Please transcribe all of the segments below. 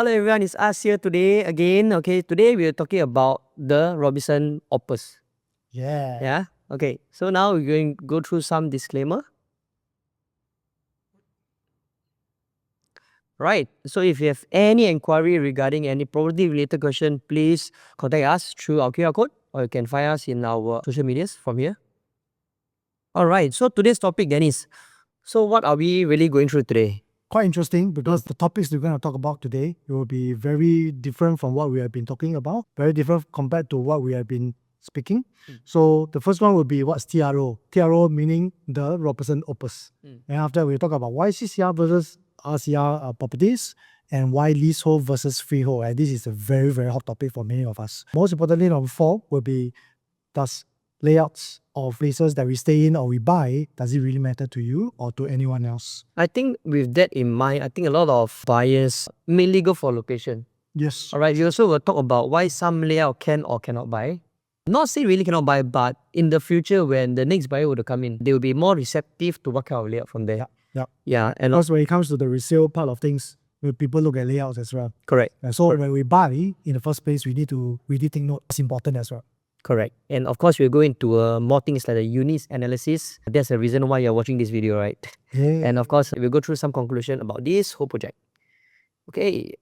Hello everyone, it's us here today again. Okay, today we are talking about the Robertson Opus. Yeah. Okay, so now we're going to go through some disclaimer. Right. So if you have any inquiry regarding any property related question, please contact us through our QR code, or you can find us in our social medias from here. Alright, so today's topic, Dennis. So what are we really going through today? Quite interesting because the topics we're going to talk about today will be very different from what we have been talking about, very different compared to what we have been speaking. So the first one will be what's TRO. TRO meaning the Robertson Opus. And after we talk about why CCR versus RCR properties and why leasehold versus freehold. And this is a very, very hot topic for many of us. Most importantly, number 4 will be does layouts of places that we stay in or we buy, does it really matter to you or to anyone else? I think with that in mind, I think a lot of buyers mainly go for location. Yes. Alright, we also will talk about why some layout can or cannot buy. Not say really cannot buy, but in the future when the next buyer would come in, they will be more receptive to what kind of layout from there. Yeah. And because when it comes to the resale part of things, people look at layouts as well. correct. And so when we buy, in the first place, we need to really think note. It's important as well. Correct. And of course, we'll go into more things like the units analysis. That's the reason why you're watching this video, right? Yeah. And of course, we'll go through some conclusion about this whole project. Okay.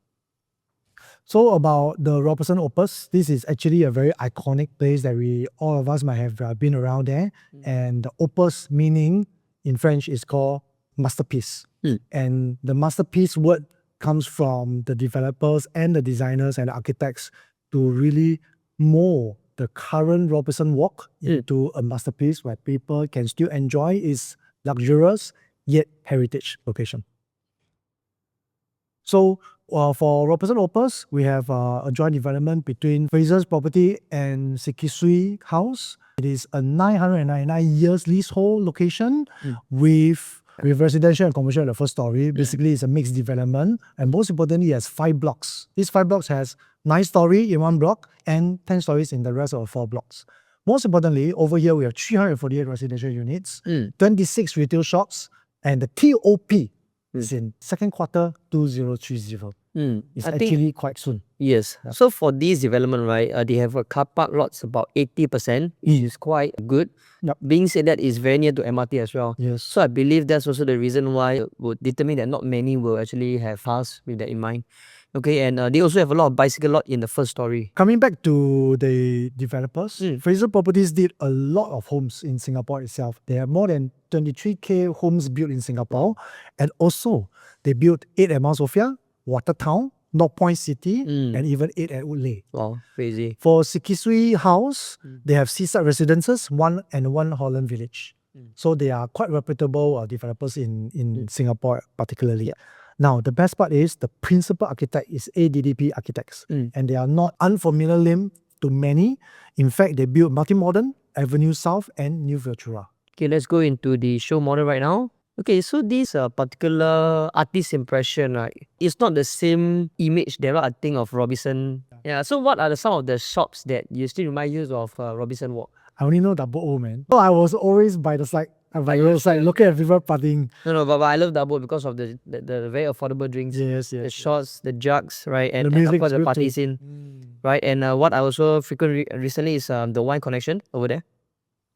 So about the Robertson Opus, this is actually a very iconic place that all of us might have been around there. And the Opus meaning in French is called masterpiece. And the masterpiece word comes from the developers and the designers and the architects to really mold the current Robertson Walk into a masterpiece where people can still enjoy its luxurious yet heritage location. So for Robertson Opus, we have a joint development between Fraser's property and Sekisui House. It is a 999 years leasehold location with residential and commercial in the first story. Basically, it's a mixed development. And most importantly, it has 5 blocks. These 5 blocks has 9 stories in one block and 10 stories in the rest of the 4 blocks. Most importantly, over here, we have 348 residential units, 26 retail shops, and the TOP is in second quarter 2030. It's actually quite soon. Yes. So for this development, right, they have a car park lots about 80%, which is quite good. Being said that, it's very near to MRT as well. Yes. So I believe that's also the reason why it would determine that not many will actually have cars with that in mind. Okay, and they also have a lot of bicycle lot in the first story. Coming back to the developers, Fraser Properties did a lot of homes in Singapore itself. They have more than 23k homes built in Singapore. And also, they built 8 at Mount Sophia, Watertown, North Point City, and even 8 at Woodleigh. Wow, crazy. For Sekisui House, they have seaside residences, 1 and 1 Holland Village. So they are quite reputable developers in Singapore particularly. Now, the best part is the principal architect is ADDP Architects. And they are not unfamiliar name to many. In fact, they built Multimodern, Avenue South, and New Ventura. Okay, let's go into the show model right now. Okay, so this particular artist impression, right, it's not the same image that I think of Robertson. Yeah, so what are some of the shops that you still remind you of Robertson Walk? I only know Double O, man. So I was always by the side. Looking at people partying. No, but I love Double because of the very affordable drinks. Yes. The shots, the jugs, right? And the music, of course the party scene. Right? And what I also frequently recently is the Wine Connection over there.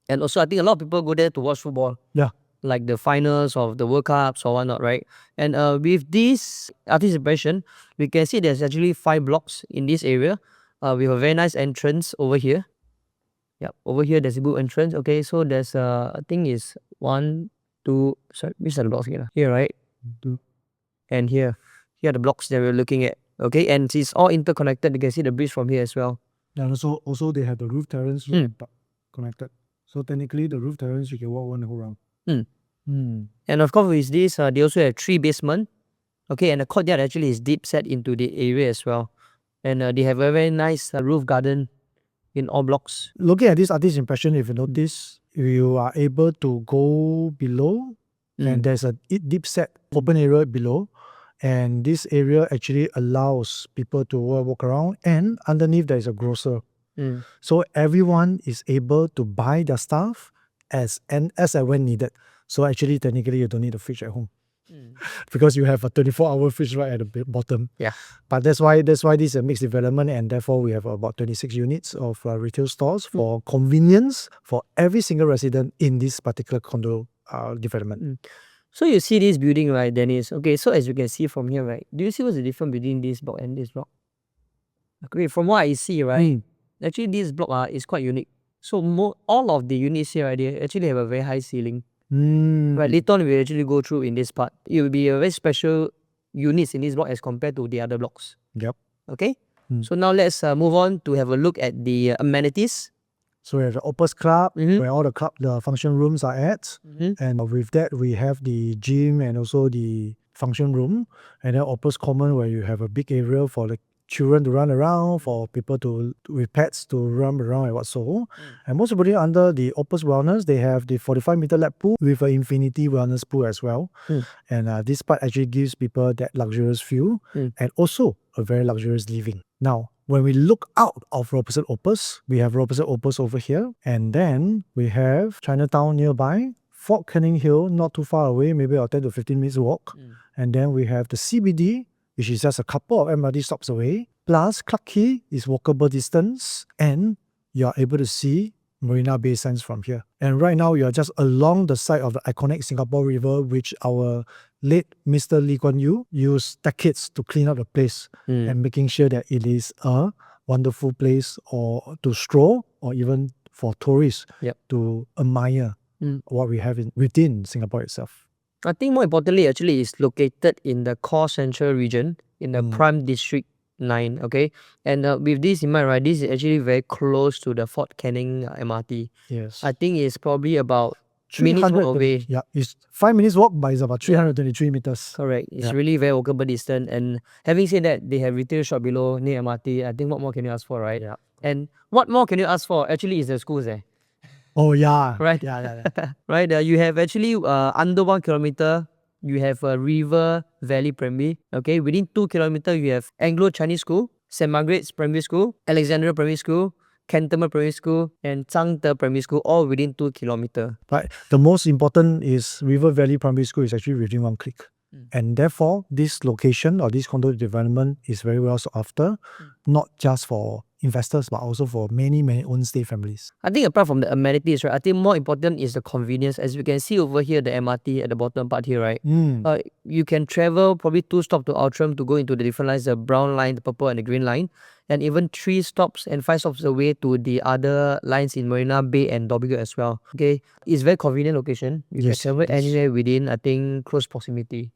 And also I think a lot of people go there to watch football. Yeah. Like the finals of the World Cups or whatnot, right? And with this artist impression, we can see there's actually 5 blocks in this area. We have a very nice entrance over here. Yeah, over here there's a good entrance. Okay, so there's I think is 1, 2, sorry, which are the blocks again? Here, right? And here are the blocks that we're looking at. Okay, and it's all interconnected. You can see the bridge from here as well. And also they have the roof terrace connected. So technically the roof terrace you can walk one whole round. And of course with this, they also have 3 basements. Okay, and the courtyard actually is deep set into the area as well. And they have a very nice roof garden in all blocks. Looking at this artist impression, if you notice, you are able to go below and there's a deep set open area below. And this area actually allows people to walk around, and underneath there is a grocer. So everyone is able to buy their stuff as and when needed. So actually technically you don't need a fridge at home. because you have a 24-hour fridge right at the bottom. Yeah. But that's why this is a mixed development, and therefore we have about 26 units of retail stores for convenience for every single resident in this particular condo development. So you see this building, right, Dennis? Okay, so as you can see from here, right, do you see what's the difference between this block and this block? Okay, from what I see, right, actually this block is quite unique. So all of the units here, right, they actually have a very high ceiling. Right, later on we actually go through in this part. It will be a very special units in this block as compared to the other blocks. Yep. Okay, so now let's move on to have a look at the amenities. So we have the Opus Club, where all the function rooms are at. And with that, we have the gym and also the function room. And then Opus Common, where you have a big area for the children to run around, for people with pets to run around and what so. And most importantly, under the Opus Wellness, they have the 45-meter lap pool with an infinity wellness pool as well. And this part actually gives people that luxurious feel and also a very luxurious living. Now, when we look out of Robertson Opus, we have Robertson Opus over here, and then we have Chinatown nearby, Fort Canning Hill not too far away, maybe about 10 to 15 minutes walk, and then we have the CBD, which is just a couple of MRT stops away, plus Clarke Quay is walkable distance, and you are able to see Marina Bay Sands from here. And right now, you are just along the side of the iconic Singapore River, which our late Mr. Lee Kuan Yew used decades to clean up the place and making sure that it is a wonderful place or to stroll or even for tourists to admire what we have within Singapore itself. I think more importantly, actually, it's located in the core central region in the Prime District 9, okay? And with this in mind, right, this is actually very close to the Fort Canning MRT. Yes. I think it's probably about minutes walk away. Yeah, it's 5 minutes walk, but it's about 323 meters. Correct. It's really very walkable distance. And having said that, they have retail shop below near MRT. I think what more can you ask for, right? Yeah. And what more can you ask for? Actually, is the schools there. Oh yeah. Right. Yeah. Right. You have actually under 1 kilometer, you have River Valley Primary. Okay. Within 2 kilometers, you have Anglo Chinese School, St. Margaret's Primary School, Alexandra Primary School, Cantonment Primary School, and Zhangde Primary School, all within 2 kilometers. Right. The most important is River Valley Primary School is actually within 1 click. And therefore, this location or this condo development is very well sought after, not just for investors, but also for many own-stay families. I think apart from the amenities, right, I think more important is the convenience. As you can see over here, the MRT at the bottom part here, right? You can travel probably 2 stops to Outram to go into the different lines, the brown line, the purple and the green line, and even 3 stops and 5 stops away to the other lines in Marina Bay and Dobbigo as well. Okay, it's very convenient location. You can travel anywhere within, I think, close proximity.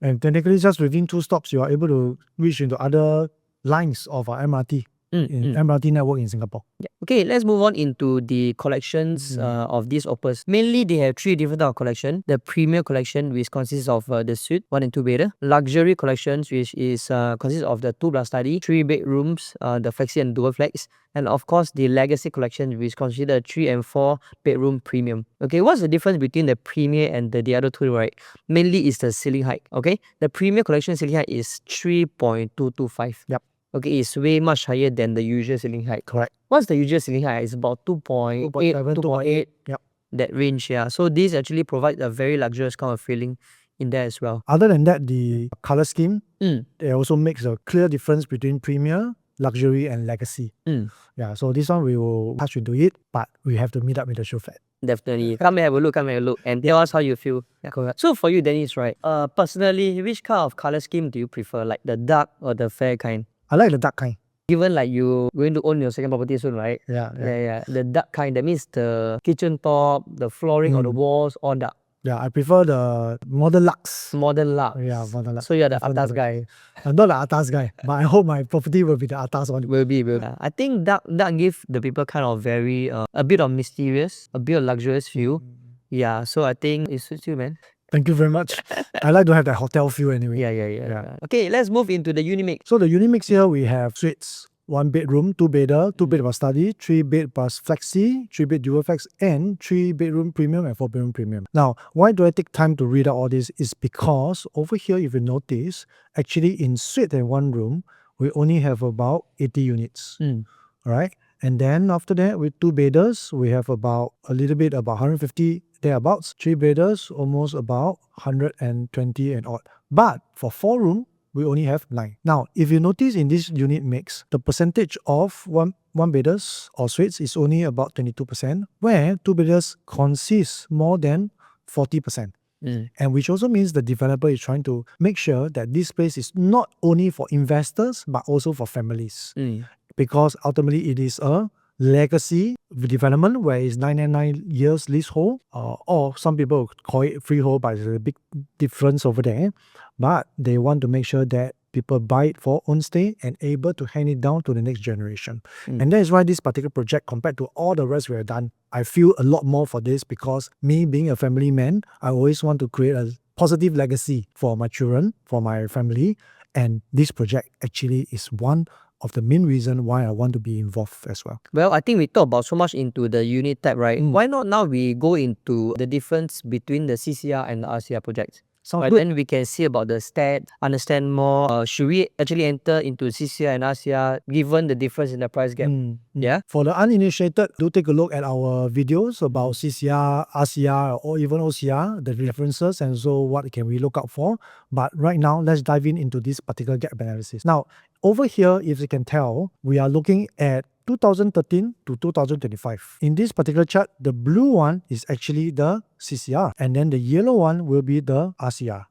And technically, just within 2 stops, you are able to reach into other lines of our MRT. MRT network in Singapore. Yeah. Okay, let's move on into the collections of these Opus. Mainly, they have 3 different types of collection. The Premier Collection, which consists of the suite, 1 and 2 bedder. Luxury Collections, which is consists of the 2+ study, 3 bedrooms, the flexi and dual flex. And of course, the Legacy Collection, which consider 3 and 4 bedroom premium. Okay, what's the difference between the Premier and the other two, right? Mainly is the ceiling height. Okay, the Premier Collection ceiling height is 3.225. Yep. Okay, it's way much higher than the usual ceiling height. Correct. What's the usual ceiling height? It's about 2.8, 2.8. Yep. That range, yeah. So this actually provides a very luxurious kind of feeling in there as well. Other than that, the color scheme, it also makes a clear difference between Premier, Luxury and Legacy. Yeah, so this one we will touch into it, but we have to meet up with the show flat. Definitely. Come and have a look, and tell us how you feel. Yeah. Correct. So for you, Dennis, right? Personally, which kind of color scheme do you prefer? Like the dark or the fair kind? I like the dark kind. Given like you going to own your second property soon, right? Yeah. The dark kind, that means the kitchen top, the flooring or the walls, all dark. Yeah, I prefer the modern Lux. Modern Lux. Yeah, modern Lux. So you're the atas guy. I'm not the atas guy, but I hope my property will be the atas one. Will be. I think dark give the people kind of very, a bit of mysterious, a bit of luxurious feel. Yeah, so I think it suits you, man. Thank you very much. I like to have that hotel feel anyway. Yeah. Okay, let's move into the Unimix. So the Unimix here, we have suites. 1 bedroom, 2 bedder, 2 bed plus study, 3 bed plus flexi, 3 bed dual flex, and 3 bedroom premium and 4 bedroom premium. Now, why do I take time to read out all this? Is because over here, if you notice, actually in suite and 1 room, we only have about 80 units. Alright? And then after that, with 2 bedders, we have about a little bit about 150 thereabouts. 3-bedders, almost about 120 and odd. But for 4-room, we only have 9. Now, if you notice in this unit mix, the percentage of one-bedders or suites is only about 22%, where 2-bedders consist more than 40%. And which also means the developer is trying to make sure that this place is not only for investors, but also for families. Because ultimately it is a legacy development where it's 999 years leasehold, or some people call it freehold, but there's a big difference over there. But they want to make sure that people buy it for own stay and able to hand it down to the next generation. And that is why this particular project, compared to all the rest we have done, I feel a lot more for this, because me being a family man, I always want to create a positive legacy for my children, for my family. And this project actually is one of the main reason why I want to be involved as well. Well, I think we talk about so much into the unit type, right? Why not now we go into the difference between the CCR and the RCR projects? Sounds Right, good. then we can see about the stat, understand more. Should we actually enter into CCR and RCR given the difference in the price gap? Yeah. For the uninitiated, do take a look at our videos about CCR, RCR, or even OCR, the references, and so what can we look out for. But right now, let's dive into this particular gap analysis. Now, over here, if you can tell, we are looking at 2013 to 2025. In this particular chart, the blue one is actually the CCR, and then the yellow one will be the RCR.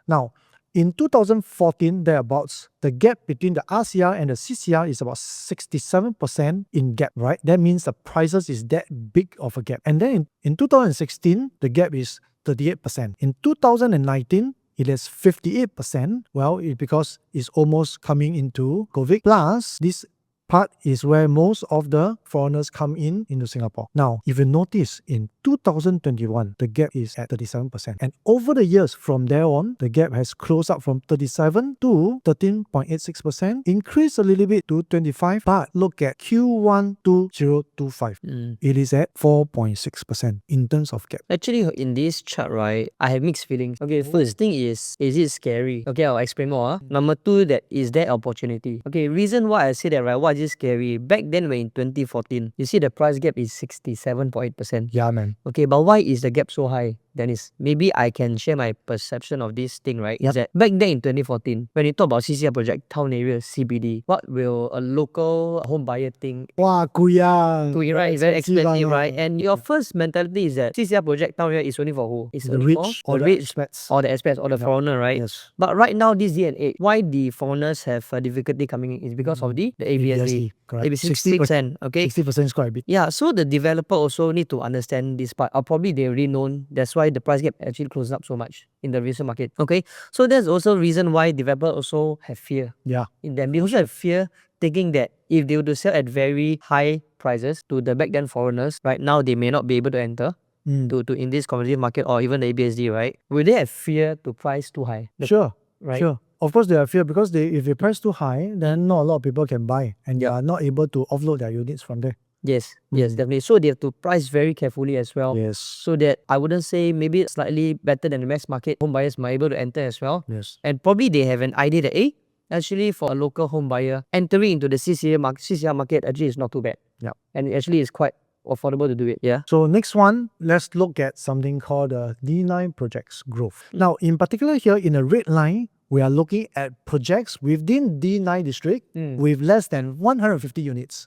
Now, in 2014, thereabouts, the gap between the RCR and the CCR is about 67% in gap, right? That means the prices is that big of a gap. And then in 2016, the gap is 38%. In 2019, it is 58%. Well, because it's almost coming into COVID. Plus, this part is where most of the foreigners come into Singapore. Now, if you notice, in 2021, the gap is at 37%. And over the years from there on, the gap has closed up from 37 to 13.86%, increased a little bit to 25, but look at Q1 2025. It is at 4.6% in terms of gap. Actually, in this chart, right, I have mixed feelings. Okay, first thing is it scary? Okay, I'll explain more. Number two, that is there opportunity? Okay, reason why I say that, right, why is it scary? Back then, when in 2014, you see the price gap is 67.8%. Yeah, man. Okay, but why is the gap so high, Dennis? Maybe I can share my perception of this thing, right? Is that back then in 2014, when you talk about CCR project, town area, CBD, what will a local home buyer think? Wow, kuyang. Right? Very expensive, right? And your first mentality is that CCR project town area is only for who? It's The only rich for or the the rich, expats. or the expats, or the foreigner, right? Yes. But right now, this day and age, why the foreigners have difficulty coming in is because of the ABSD. Correct. ABSD 60%, okay? 60% is quite a bit. Yeah, so the developer also need to understand this part, or probably they already known. That's why the price gap actually closed up so much in the resale market. Okay, so there's also reason why developer also have fear. Yeah. In them, they also have fear thinking that if they were to sell at very high prices to the back then foreigners, right now they may not be able to enter to in this competitive market or even the ABSD, right? Will they have fear to price too high? Sure. Right. Sure. Of course, they have fear because if they price too high, then not a lot of people can buy, and they are not able to offload their units from there. Yes, definitely. So they have to price very carefully as well. Yes. So that I wouldn't say maybe slightly better than the mass market, home buyers might be able to enter as well. Yes. And probably they have an idea that, actually for a local home buyer, entering into the CCR market actually is not too bad. Yeah. And it actually is quite affordable to do it. Yeah. So next one, let's look at something called the D9 projects growth. Now, in particular here in the red line, we are looking at projects within D9 district with less than 150 units.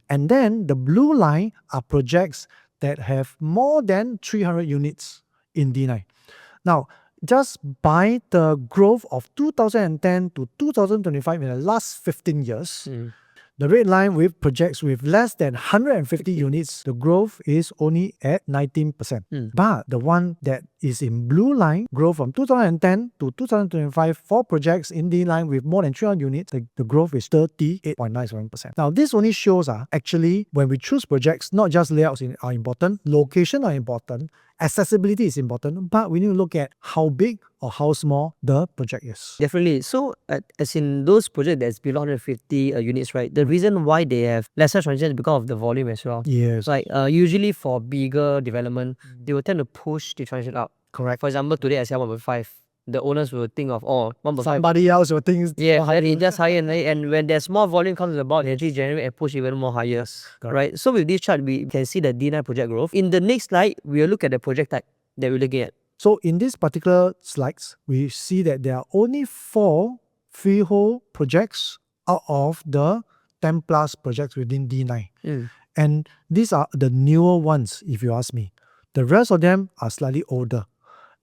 And then the blue line are projects that have more than 300 units in D9. Now, just by the growth of 2010 to 2025 in the last 15 years, the red line with projects with less than 150 units, the growth is only at 19%. But the one that is in blue line, growth from 2010 to 2025 for projects in the line with more than 300 units, the growth is 38.97%. Now, this only shows actually when we choose projects, not just layouts are important, location are important, accessibility is important, but we need to look at how big or how small the project is. Definitely. So, as in those projects that's below 150 units, right? The reason why they have lesser transactions is because of the volume as well. Yes. Like usually for bigger development, they will tend to push the transaction up. Correct. For example, today I sell 1.5. the owners will think of, oh, 1.5. Somebody else will think Yeah, they just higher, and when there's more volume comes about, they actually generate and push even more higher. Right? So with this chart, we can see the D9 project growth. In the next slide, we'll look at the project type that we're looking at. So in this particular slides, we see that there are only 4 freehold projects out of the 10 plus projects within D9. And these are the newer ones, if you ask me. The rest of them are slightly older.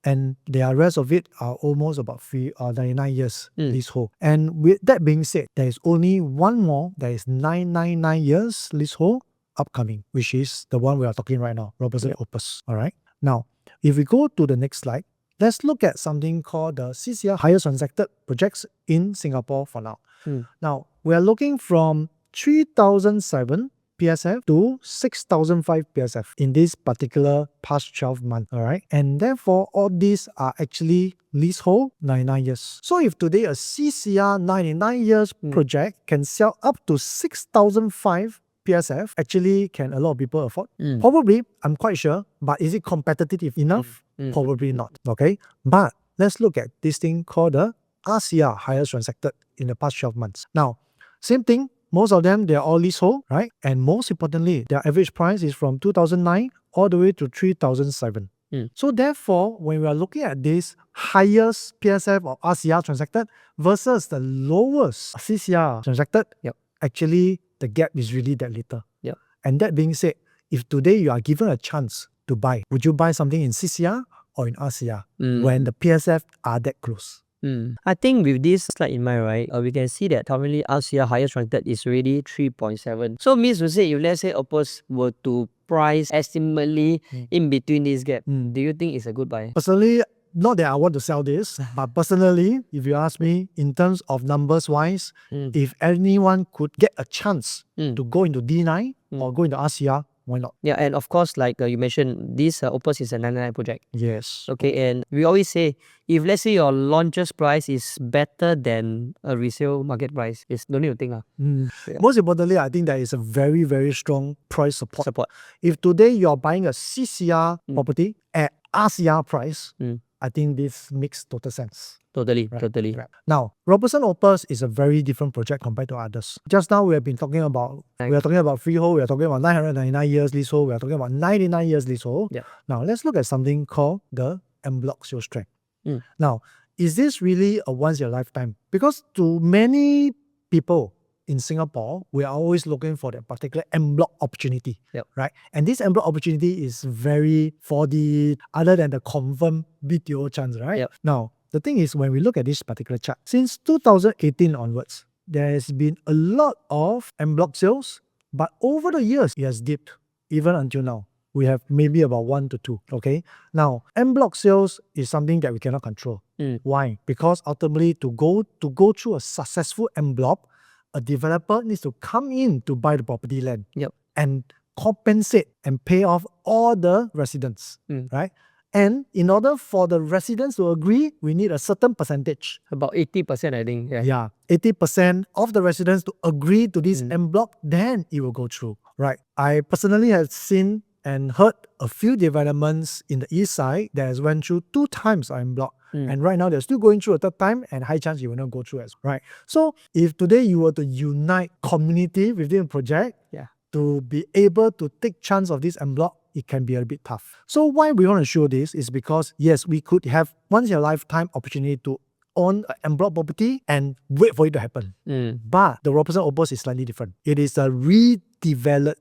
And the rest of it are almost about 99 years leasehold. And with that being said, there is only one more that is 999 years leasehold upcoming, which is the one we are talking right now, Robertson Opus. All right. Now, if we go to the next slide, let's look at something called the CCR highest transacted projects in Singapore for now. Now, we are looking from 3007 PSF to 6005 PSF in this particular past 12 months, all right? And therefore, all these are actually leasehold 99 years. So if today a CCR 99 years project can sell up to 6005 PSF, actually can a lot of people afford? Probably, I'm quite sure, but is it competitive enough? Probably not, okay? But let's look at this thing called the RCR, highest transacted in the past 12 months. Now, same thing, most of them, they're all leasehold, right? And most importantly, their average price is from 2009 all the way to 3007. So therefore, when we are looking at this highest PSF or RCR transacted versus the lowest CCR transacted, actually the gap is really that little. And that being said, if today you are given a chance to buy, would you buy something in CCR or in RCR when the PSF are that close? I think with this slide in mind, right, we can see that currently RCR highest ranked is already 3.7. So means to say, if let's say Opus were to price estimately in between this gap, do you think it's a good buy? Personally, not that I want to sell this, but personally, if you ask me, in terms of numbers wise, if anyone could get a chance to go into D9 or go into RCR, why not? Yeah, and of course, like you mentioned, this Opus is a 99 project. Yes. Okay, and we always say, if let's say your launches price is better than a resale market price, it's no need to think. Most importantly, I think there is a very, very strong price support. If today you're buying a CCR property at RCR price, I think this makes total sense. Totally. Now, Robertson Opus is a very different project compared to others. Just now we are talking about freehold, we are talking about 999 years leasehold, we are talking about 99 years leasehold. Now, let's look at something called the en bloc sales strength. Now, is this really a once in a lifetime? Because to many people in Singapore, we are always looking for that particular en bloc opportunity, right? And this en bloc opportunity is very for the other than the confirmed BTO chance, right? Now, the thing is, when we look at this particular chart, since 2018 onwards, there has been a lot of en bloc sales, but over the years, it has dipped, even until now. We have maybe about 1 to 2, okay? Now, en bloc sales is something that we cannot control. Why? Because ultimately, to go through a successful en bloc, a developer needs to come in to buy the property land and compensate and pay off all the residents, right? And in order for the residents to agree, we need a certain percentage. About 80%, I think. 80% of the residents to agree to this en bloc, then it will go through, right? I personally have seen and heard a few developments in the east side that has went through 2 times en bloc. And right now they're still going through a 3rd time, and high chance you will not go through as well, right? So if today you were to unite community within a project to be able to take chance of this en bloc, it can be a bit tough. So why we want to show this is because, yes, we could have once in a lifetime opportunity to own an en bloc property and wait for it to happen. But the Robertson Opus is slightly different. It is a redeveloped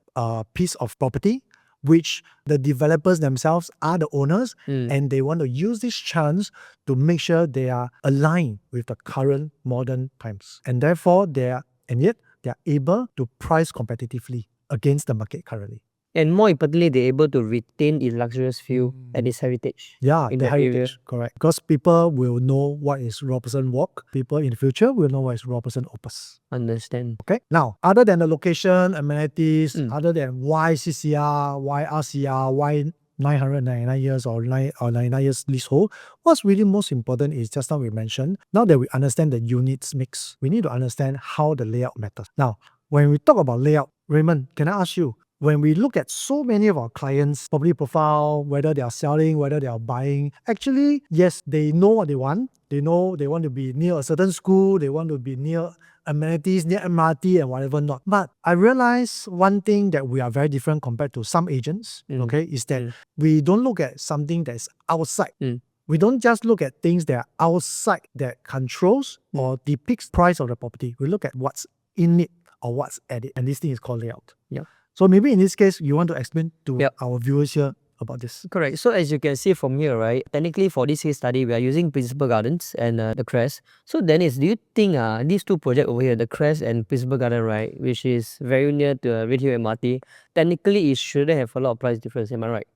piece of property which the developers themselves are the owners, and they want to use this chance to make sure they are aligned with the current modern times. And therefore, yet they are able to price competitively against the market currently. And more importantly, they're able to retain its luxurious feel and its heritage. In the heritage, area. Correct. Because people will know what is Robertson Walk. People in the future will know what is Robertson Opus. Understand. Okay. Now, other than the location, amenities, other than why CCR, why RCR, why 999 years or 99 years leasehold, what's really most important is just now we mentioned, now that we understand the units mix, we need to understand how the layout matters. Now, when we talk about layout, Raymond, can I ask you, when we look at so many of our clients' property profile, whether they are selling, whether they are buying, actually, yes, they know what they want. They know they want to be near a certain school, they want to be near amenities, near MRT and whatever not. But I realize one thing that we are very different compared to some agents, okay, is that we don't look at something that's outside. We don't just look at things that are outside that controls or depicts price of the property. We look at what's in it or what's at it. And this thing is called layout. Yeah. So maybe in this case, you want to explain to Yep. our viewers here about this. Correct. So as you can see from here, right, technically for this case study, we are using Principal Gardens and the Crest. So Dennis, do you think these two projects over here, the Crest and Principal Garden, right, which is very near to Red Hill MRT, technically it shouldn't have a lot of price difference, am I right?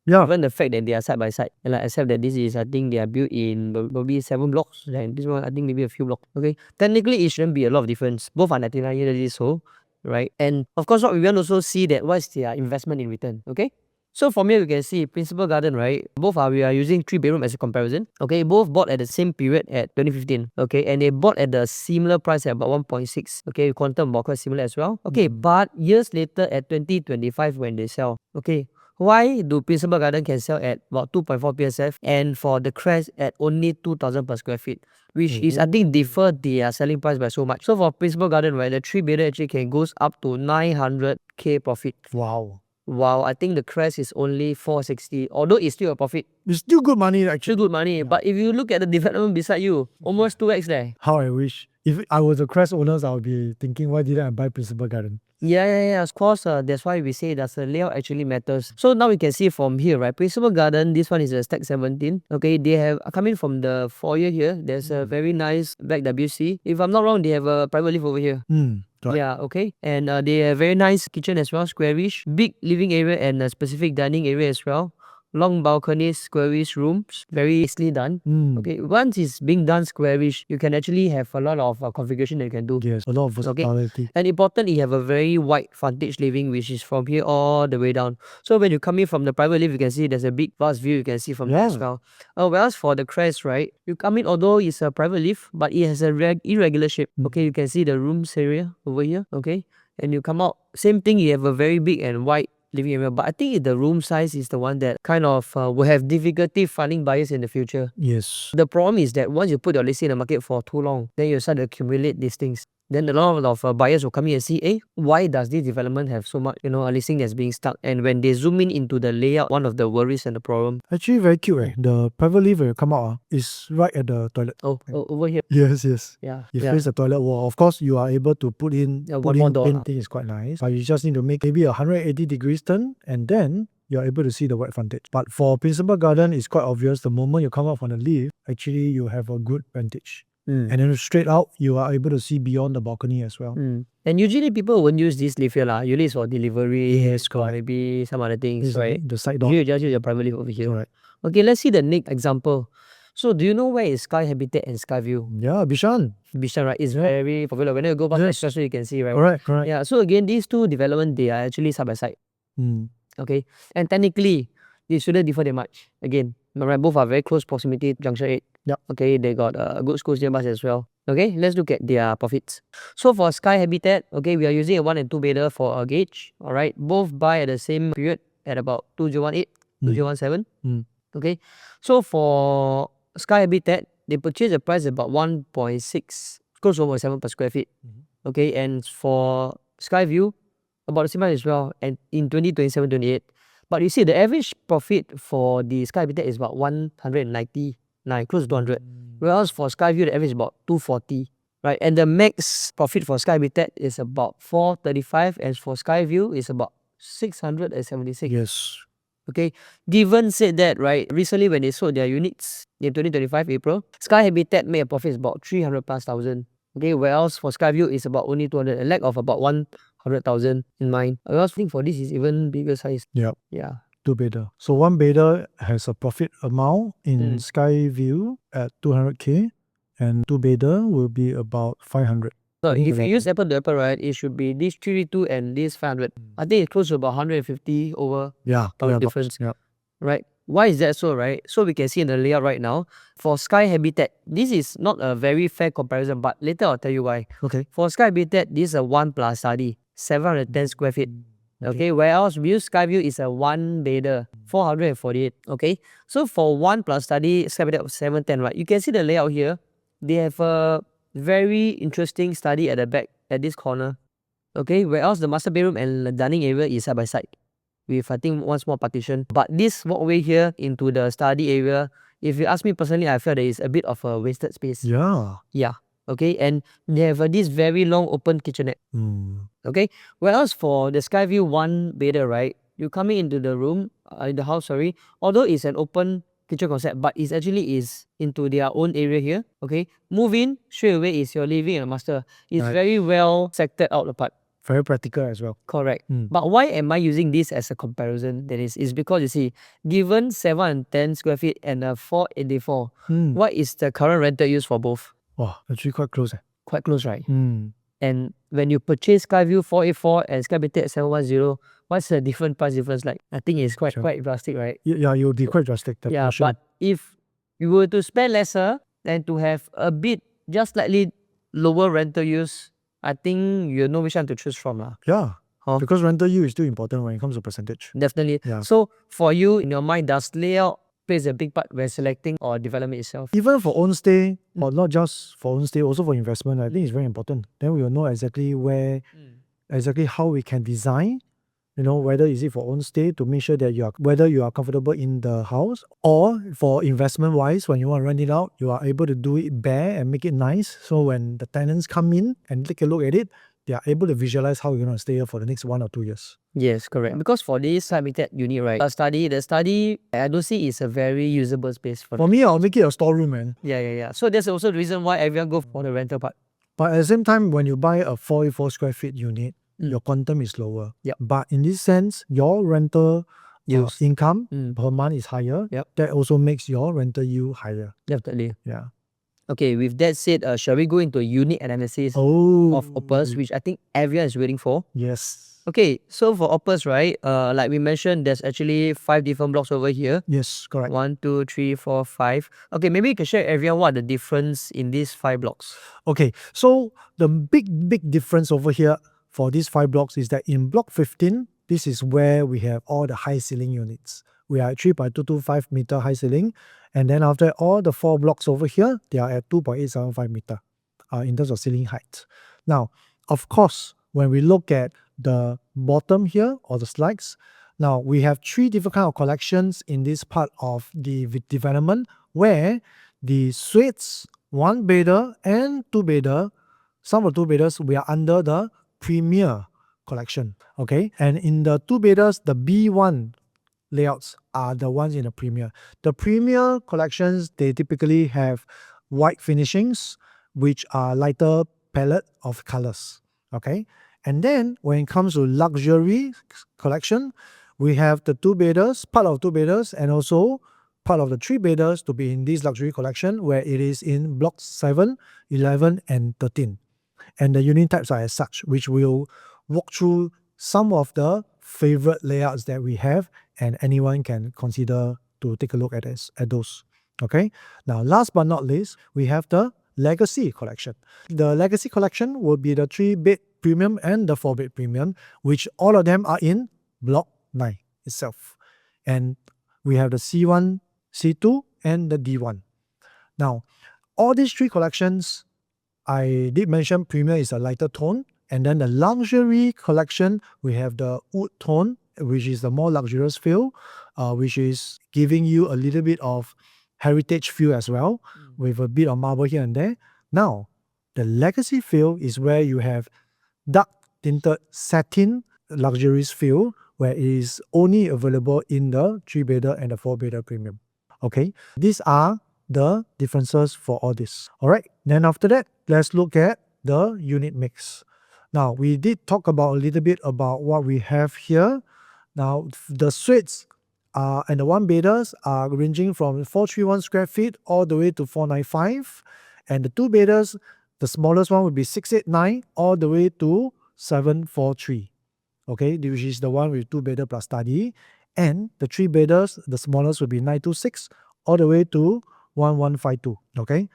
Yeah. Even the fact that they are side by side, and like except that this is, I think they are built in probably 7 blocks, and this one I think maybe a few blocks. Okay, technically it shouldn't be a lot of difference. Both are 99 years old, right? And of course, what we want to also see that what's their investment in return. Okay. So from here we can see Principal Garden, right? Both we are using 3-bedroom as a comparison. Okay, both bought at the same period at 2015. Okay, and they bought at the similar price at about 1.6. Okay, quantum about quite similar as well. Okay, but years later at 2025 when they sell. Okay, why do Principal Garden can sell at about 2.4 PSF and for the Crest at only 2,000 per square feet? Which is, I think, differ their selling price by so much. So for Principal Garden, right, the 3-bedroom actually can goes up to 900k profit. Wow. Wow, I think the Crest is only 460, although it's still a profit. It's still good money actually. Still good money, but if you look at the development beside you, almost 2x there. How I wish. If I was a Crest owners, I would be thinking, why didn't I buy Principal Garden? Yeah, of course. That's why we say that the layout actually matters. So now we can see from here, right? Principal Garden, this one is a stack 17. Okay, they have coming from the foyer here. There's a very nice back WC. If I'm not wrong, they have a private lift over here. Right. Yeah, okay. And they have very nice kitchen as well, squarish. Big living area and a specific dining area as well. Long balconies, squarish rooms, very easily done. Okay, once it's being done squarish, you can actually have a lot of configuration that you can do. Yes, a lot of versatility. And important, you have a very wide frontage living, which is from here all the way down. So when you come in from the private lift, you can see there's a big vast view you can see from there as well. Whereas for the Crest, right, you come in, although it's a private lift, but it has a irregular shape. Okay, you can see the rooms area over here. Okay, and you come out, same thing, you have a very big and wide living area, but I think the room size is the one that kind of will have difficulty finding buyers in the future. Yes. The problem is that once you put your listing in the market for too long, then you start to accumulate these things. Then a lot of buyers will come in and see, why does this development have so much, a listing that's being stuck? And when they zoom in into the layout, one of the worries and the problem. Actually, very cute. Eh? The private lift when you come out is right at the toilet. Oh, over here. Yes. Yeah. You face the toilet wall. Of course, you are able to put in one more door. painting is quite nice. But you just need to make maybe a 180 degrees turn and then you're able to see the wide frontage. But for Principal Garden, it's quite obvious. The moment you come out from the lift, actually you have a good vantage. And then straight out, you are able to see beyond the balcony as well. And usually people won't use this lift here. Usually it's for delivery, or maybe some other things, right? The side door. You just use your private lift over here. Right. Okay, let's see the next example. So do you know where is Sky Habitat and Skyview? Yeah, Bishan. Bishan, right? It's very popular. When you go past especially you can see, right? Correct. Yeah, so again, these two developments, they are actually side by side. Okay, and technically, they shouldn't differ that much. Again, right? Both are very close proximity, junction 8. Yep. Okay, they got good schools nearby as well. Okay, let's look at their profits. So for Sky Habitat, okay, we are using a 1 and 2 bedder for a gauge. All right, both buy at the same period at about 2018, 2017. Okay, so for Sky Habitat, they purchased a price about 1.6, close to 1.7 per square feet. Okay, and for Skyview, about the same price as well, and in 2027-28. But you see, the average profit for the Sky Habitat is about 199, close to 200. Whereas for Skyview, the average is about 240, right? And the max profit for Sky Habitat is about 435, and for Skyview is about 676. Yes. Okay, given said that, right, recently when they sold their units in 2025 April, Sky Habitat made a profit about 300 plus thousand. Okay, whereas for Skyview is about only 200, a lack of about 100,000 in mind. I also think for this is even bigger size. Yep. Yeah. 2 bedder. So 1 bedder has a profit amount in Skyview at 200k and 2 bedder will be about 500. So if you use apple to apple, right, it should be this 332 and this 500. I think it's close to about 150 over difference. Yeah. Right? Why is that so, right? So we can see in the layout right now, for Sky Habitat, this is not a very fair comparison, but later I'll tell you why. Okay. For Sky Habitat, this is a 1 plus study, 710 square feet. Okay, whereas View Skyview is a one bedder, 448. Okay, so for one plus study square meter of 710, right? You can see the layout here. They have a very interesting study at the back at this corner. Okay, whereas the master bedroom and the dining area is side by side with I think one small partition. But this walkway here into the study area, if you ask me personally, I feel there is a bit of a wasted space. Yeah. Yeah. Okay, and they have this very long open kitchenette. Okay, whereas for the Skyview one bedder, right, you coming into the room, in the house, sorry, although it's an open kitchen concept, but it's actually is into their own area here. Okay, move in straight away is your living and master. It's Right. very well sectored out apart. Very practical as well. Correct. But why am I using this as a comparison? That is because you see, given 710 square feet and a 484, what is the current rental use for both? Wow, actually quite close. Quite close, right? And when you purchase Skyview 484 and Skyview at 710, what's the different price difference like? I think it's quite drastic, right? Yeah, it will be quite drastic. Yeah, for sure. but if you were to spend lesser and to have a bit just slightly lower rental use, I think you know which one to choose from. Yeah, Huh? because rental yield is still important when it comes to percentage. Definitely. Yeah. So for you, in your mind, does layout plays a big part when selecting or development itself? Even for own stay, or not just for own stay, also for investment, I think it's very important. Then we will know exactly exactly how we can design, whether is it for own stay to make sure that whether you are comfortable in the house, or for investment wise, when you want to rent it out, you are able to do it bare and make it nice. So when the tenants come in and take a look at it, they are able to visualize how you're going to stay here for the next 1 or 2 years. Yes, correct. Because for this habitat unit, right, the study, I don't see is a very usable space For me, I'll make it a storeroom, man. Yeah. So that's also the reason why everyone go for the rental part. But at the same time, when you buy a 44 square feet unit, your quantum is lower. Yep. But in this sense, your rental Use. income per month is higher. Yep. That also makes your rental yield higher. Definitely. Yeah. Okay, with that said, shall we go into a unit analysis of Opus, which I think everyone is waiting for? Yes. Okay, so for Opus, right, like we mentioned, there's actually 5 different blocks over here. Yes, correct. 1, 2, 3, 4, 5. Okay, maybe you can share everyone what the difference in these 5 blocks. Okay, so the big difference over here for these 5 blocks is that in block 15, this is where we have all the high ceiling units. We are at 3.225 meter high ceiling, and then after all the 4 blocks over here, they are at 2.875 meter in terms of ceiling height. Now, of course, when we look at the bottom here or the slides, now we have 3 different kind of collections in this part of the development, where the suites, 1 bedder and 2 bedder, some of the 2 bedders, we are under the premier collection. Okay, and in the 2 bedders, the B1 layouts are the ones in the premier. The premier collections, they typically have white finishings, which are lighter palette of colors. Okay, and then when it comes to luxury collection, we have the 2 bedders, part of 2 bedders, and also part of the 3 bedders to be in this luxury collection, where it is in blocks 7, 11, and 13. And the unit types are as such, which will walk through some of the favorite layouts that we have, and anyone can consider to take a look at those. Okay, now last but not least, we have the Legacy collection. The Legacy collection will be the 3-bed premium and the 4-bed premium, which all of them are in block 9 itself. And we have the C1, C2, and the D1. Now, all these 3 collections, I did mention premium is a lighter tone, and then the luxury collection, we have the wood tone, which is the more luxurious feel, which is giving you a little bit of heritage feel as well, with a bit of marble here and there. Now, the Legacy feel is where you have dark tinted satin luxurious feel, where it is only available in the 3-bedder and the 4-bedder premium. Okay, these are the differences for all this. Alright, then after that, let's look at the unit mix. Now, we did talk about a little bit about what we have here. Now, the suites and the 1-bedders are ranging from 431 square feet all the way to 495. And the 2-bedders, the smallest one would be 689 all the way to 743. Okay, which is the one with 2-bedder plus study. And the 3-bedders, the smallest would be 926 all the way to 1152. Okay,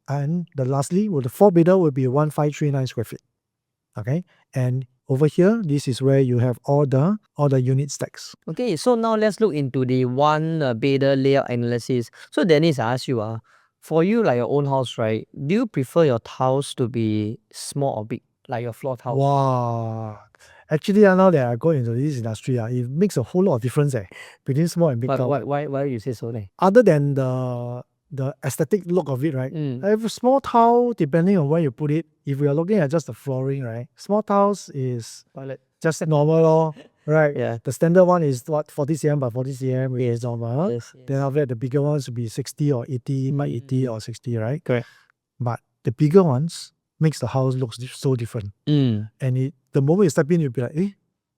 and the lastly, the 4-bedder will be 1539 square feet. Okay, and over here, this is where you have all the unit stacks. Okay, so now let's look into the one bedder layout analysis. So Dennis, I ask you, for you like your own house, right? Do you prefer your tiles to be small or big, like your floor tiles? Wow. Actually, now that I go into this industry, it makes a whole lot of difference between small and big But tile. why you say so? Other than the aesthetic look of it, right? Mm. I have a small tile, depending on where you put it. If we are looking at just the flooring, right? Small tiles is Toilet. just normal, lor, right? Yeah. The standard one is what 40 cm by 40 cm, which is normal. Yes, Then after that, the bigger ones will be 60 or 80 by 80 or 60, right? correct. But the bigger ones makes the house look so different. Mm. And the moment you step in, you'll be like,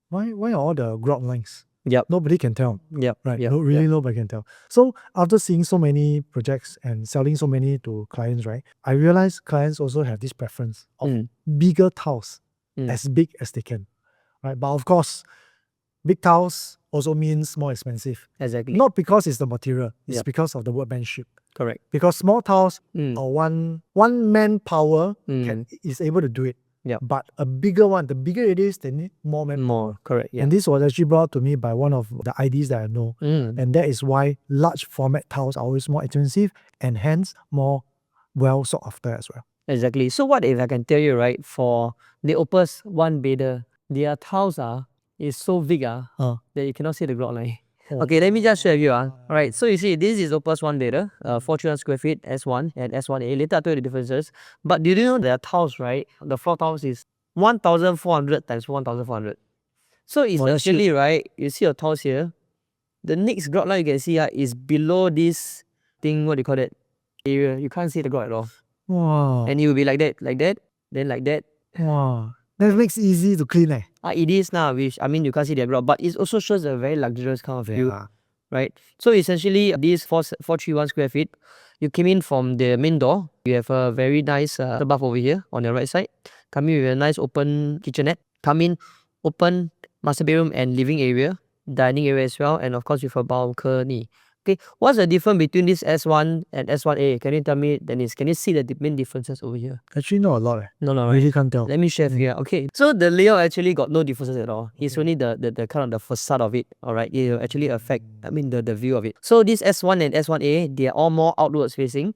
why are all the grout lines? Yep. Nobody can tell. Yep. Right. Yep. Really nobody can tell. So after seeing so many projects and selling so many to clients, right, I realized clients also have this preference of bigger tiles, as big as they can. Right. But of course, big tiles also means more expensive. Exactly. Not because it's the material, it's Yep. because of the workmanship. Correct. Because small tiles or one manpower is able to do it. Yep. But a bigger one, the bigger it is, they need more manpower. More. Correct. Yeah. And this was actually brought to me by one of the IDs that I know. And that is why large format tiles are always more expensive and hence more well sought after as well. Exactly. So what if I can tell you, right, for the Opus one bedder, their tiles is so big that you cannot see the grout line. Okay, let me just show you. Alright, so you see, this is Opus one bedder, 431 square feet, S1 and S1A. Later I'll tell you the differences. But do you know their tiles, right? The floor tiles is 1,400 times 1,400. So it's actually, right, you see your tiles here. The next grout line you can see is below this thing, what do you call it? Area. You can't see the grout at all. Wow. And it will be like that, then like that. Wow. That makes it easy to clean. It is now, which I mean you can't see the grout, but it also shows a very luxurious kind of view. Right? So essentially this 431 square feet, you came in from the main door. You have a very nice bath over here on your right side. Come in with a nice open kitchenette. Come in, open master bedroom and living area, dining area as well, and of course with a balcony. Okay, what's the difference between this S1 and S1A? Can you tell me, Dennis? Can you see the main differences over here? Actually, not a lot. No, right? Really can't tell. Let me share here. Okay, so the layout actually got no differences at all. It's only the kind of the facade of it. Alright, it will actually affect, I mean, the view of it. So this S1 and S1A, they are all more outwards facing.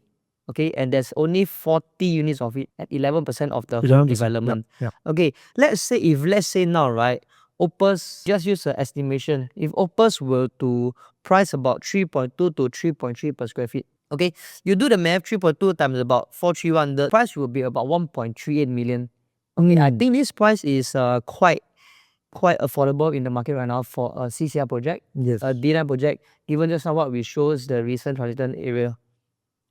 Okay, and there's only 40 units of it at 11% of the whole 11%, development. yep. Okay, let's say now, right, Opus, just use an estimation. If Opus were to price about 3.2 to 3.3 per square feet, okay, you do the math, 3.2 times about 431, the price will be about 1.38 million. Okay, I think this price is quite affordable in the market right now for a CCR project, Yes. a dine project, given just now what we shows the recent transition area.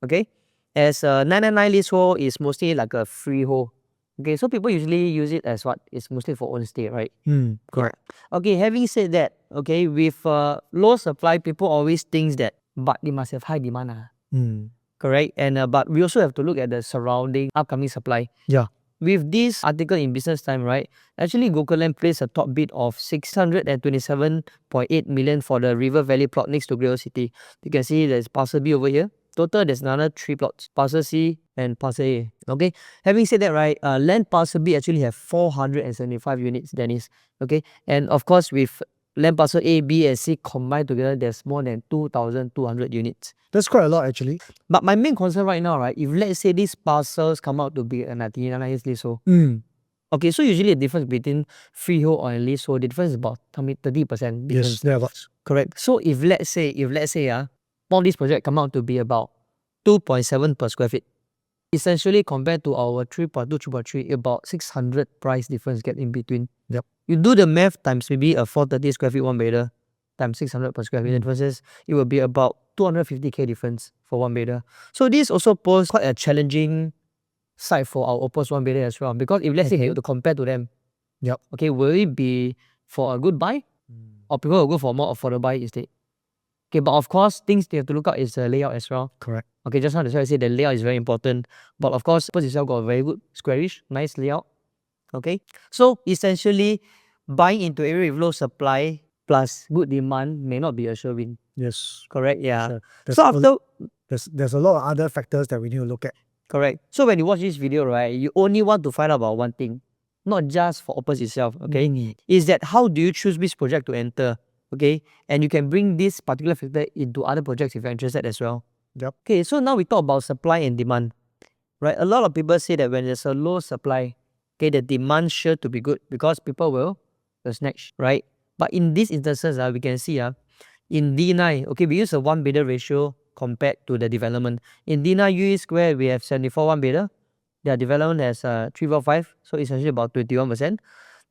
Okay, as 999 leasehold is mostly like a freehold. Okay, so people usually use it as what? It's mostly for own stay, right? Correct. Okay, having said that, okay, with low supply, people always think that, but they must have high demand. Correct? And but we also have to look at the surrounding upcoming supply. Yeah. With this article in Business Time, right, actually Google Land placed a top bid of 627.8 million for the River Valley plot next to Great City. You can see there's parcel B over here. Total, there's another 3 plots, parcel C and parcel A. Okay, having said that, right, land parcel B actually have 475 units, Dennis. Okay, and of course with land parcel A, B and C combined together, there's more than 2,200 units. That's quite a lot actually. But my main concern right now, right, if let's say these parcels come out to be a 99 years leasehold. Okay, so usually the difference between freehold or leasehold, the difference is about 30% difference. Yes, there are lots. Correct. So if let's say all these projects come out to be about 2.7 per square feet, essentially compared to our 3.2, 3.3, about 600 price difference get in between. Yep. You do the math times maybe a 430 square feet one bedder times 600 per square feet differences, it will be about 250k difference for one bedder. So this also poses quite a challenging side for our Opus one bedder as well, because if let's say you have to compare to them, okay, will it be for a good buy or people will go for more affordable buy instead? Okay, but of course, things they have to look out is the layout as well. Correct. Okay, just now that's why I say the layout is very important. But of course, Opus itself got a very good squarish, nice layout. Okay, so essentially, buying into area with low supply plus good demand may not be a sure win. Yes. Correct, yeah. Sure. So after, There's a lot of other factors that we need to look at. correct. So when you watch this video, right, you only want to find out about one thing. not just for Opus itself, okay, is that how do you choose which project to enter, okay, and you can bring this particular factor into other projects if you're interested as well. Yep. Okay, so now we talk about supply and demand, right? A lot of people say that when there's a low supply, okay, the demand sure to be good because people will snatch, right? But in these instances, we can see in D9, okay, we use a one bidder ratio compared to the development. In D9 UE Square, we have 74 one bidder. Their development has 345, so essentially about 21%.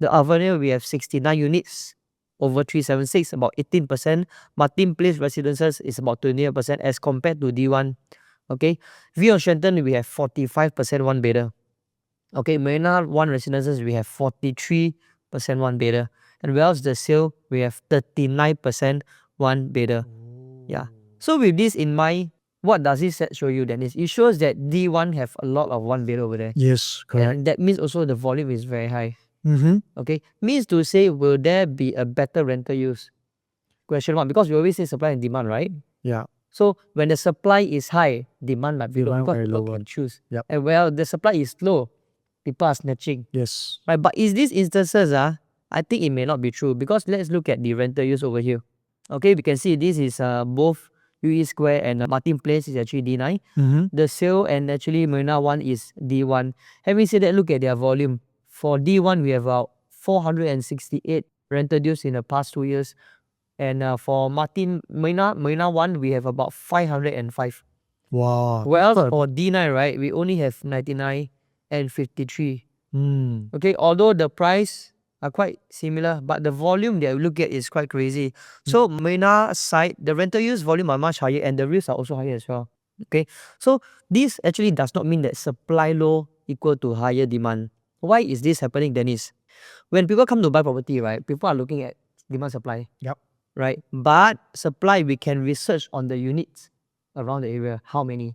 The Avenue, we have 69 units over 376, about 18%. Martin Place Residences is about 28% as compared to D1. Okay, View on Shenton, we have 45% one bidder. Okay, Marina One Residences, we have 43% one bidder. And Wells the Sale, we have 39% one bidder. Yeah. So with this in mind, what does this set show you then? It shows that D1 have a lot of one bidder over there. Yes, correct. And that means also the volume is very high. Mm-hmm. Okay, means to say, will there be a better rental use? Question one, because we always say supply and demand, right? Yeah. So when the supply is high, demand might be low Demand because very people lower. can choose. Yep. And well, the supply is low, people are snatching. Yes. Right, but in these instances, I think it may not be true because let's look at the rental use over here. Okay, we can see this is both UE Square and Martin Place is actually D9. Mm-hmm. The Sale and actually Marina One is D1. Having said that, look at their volume. For D1, we have about 468 rental use in the past 2 years. And for Marina One, we have about 505. Wow. Whereas But- for D9, right, we only have 99 and 53. Mm. Okay, although the price are quite similar, but the volume that we look at is quite crazy. So Marina side, the rental use volume are much higher and the risks are also higher as well. Okay, so this actually does not mean that supply low equal to higher demand. Why is this happening, Dennis? When people come to buy property, right, people are looking at demand supply. Yep. Right, but supply we can research on the units around the area, how many.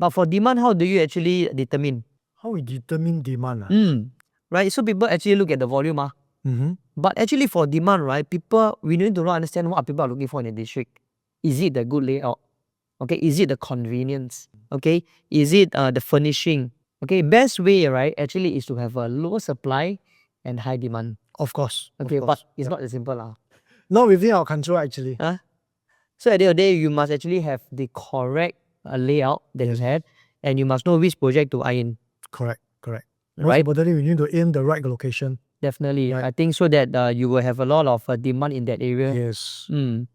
But for demand, how do you actually determine? How we determine demand? Right, so people actually look at the volume. Mm-hmm. But actually for demand, right, people, we need to understand what people are looking for in a district. Is it the good layout? Okay, is it the convenience? Okay, is it the furnishing? Okay, best way, right, actually is to have a low supply and high demand. Of course. Okay, of but course. it's Yep. not as simple. Not within our control actually. So at the end of the day, you must actually have the correct layout that Yes. you had, and you must know which project to eye in. Correct. Correct. Most Right? importantly, we need to aim the right location. Definitely. Right. I think so that you will have a lot of demand in that area. Yes.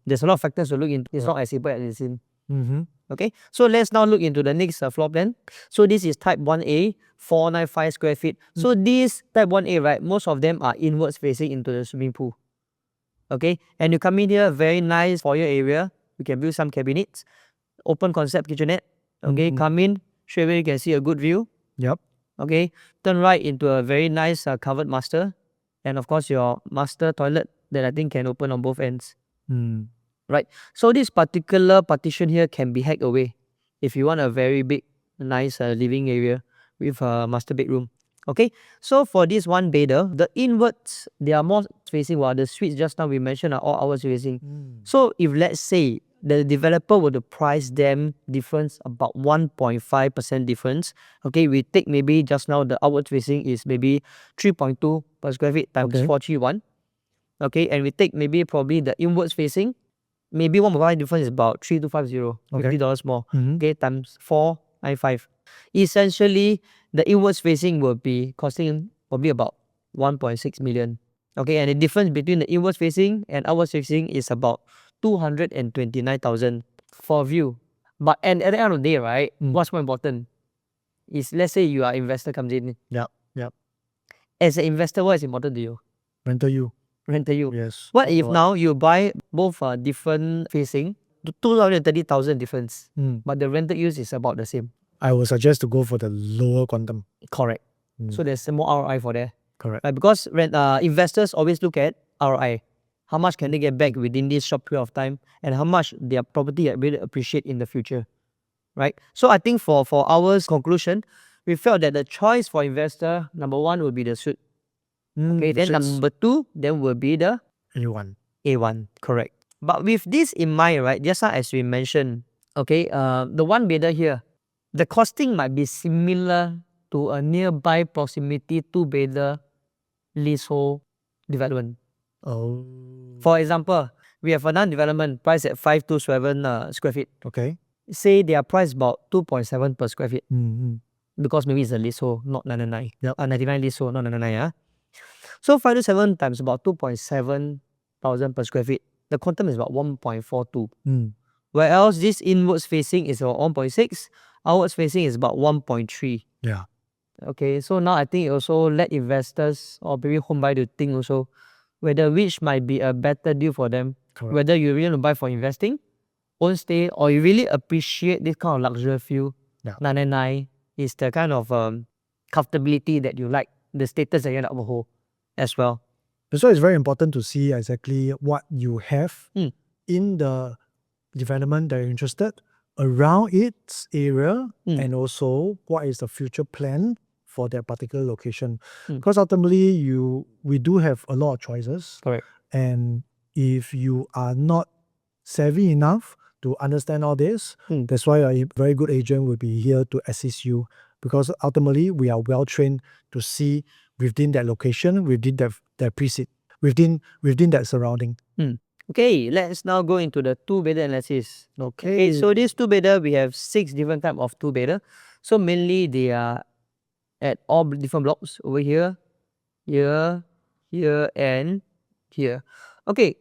There's a lot of factors to look into. It's Yep. not as simple as it seems. Mm-hmm. Okay, so let's now look into the next floor plan. So this is type 1A, 495 square feet. So this type 1A, right, most of them are inwards facing into the swimming pool. Okay, and you come in here, very nice foyer area. You can build some cabinets, open concept kitchenette. Okay, come in, straight away you can see a good view. Yep. Okay, turn right into a very nice covered master. And of course, your master toilet that I think can open on both ends. Right, so this particular partition here can be hacked away if you want a very big, nice living area with a master bedroom. Okay, so for this one bedder, the inwards, they are more facing, while the suites just now we mentioned are all outwards facing. So if let's say the developer were to price them difference about 1.5% difference, okay, we take maybe just now the outward facing is maybe 3.2 per square feet times Okay. 431. Okay, and we take maybe probably the inwards facing, maybe 1.5 difference is about 3250, Okay. $50 more. Mm-hmm. Okay, times 495. Essentially, the inwards facing will be costing probably about 1.6 million. Okay, and the difference between the inwards facing and outwards facing is about 229,000 for view. But and at the end of the day, right, what's more important is, let's say you are investor comes in. Yep. Yep. As an investor, what is important to you? Rental you. Rental you. Yes. What if now you buy both different facing, 230,000 difference, but the rental use is about the same? I would suggest to go for the lower quantum. Correct. So there's more ROI for there. Correct. Right? Because investors always look at ROI. How much can they get back within this short period of time, and how much their property will appreciate in the future. Right? So I think for our conclusion, we felt that the choice for investor, number one will be the suite. Okay, then number two, then will be the A1. A1, correct. But with this in mind, right, just as we mentioned, okay, the one bidder here, the costing might be similar to a nearby proximity two bidder leasehold development. Oh. For example, we have another development priced at 527 square feet. Okay. Say they are priced about 2.7 per square feet Mm-hmm. because maybe it's a leasehold, not 99. Yep. 99 leasehold, not 99. So 527 times about 2.7 thousand per square feet. The quantum is about 1.42. Mm. Whereas this inwards facing is about 1.6, outwards facing is about 1.3. Yeah. Okay, so now I think it also let investors or maybe home buyer to think also whether which might be a better deal for them. Correct. Whether you really want to buy for investing, own stay, or you really appreciate this kind of luxury feel. Yeah. 999 is the kind of comfortability that you like, the status that you want to uphold as well. That's why it's very important to see exactly what you have Mm. in the development that you're interested around its area, and also what is the future plan for that particular location. Because ultimately we do have a lot of choices. Correct. And if you are not savvy enough to understand all this, that's why a very good agent will be here to assist you, because ultimately we are well trained to see within that location, within that precinct, within that surrounding. Okay, let's now go into the two-bedder analysis. Okay. So this two-bedder, we have 6 different type of two-bedder. So mainly they are at all different blocks over here, here, here, and here. Okay,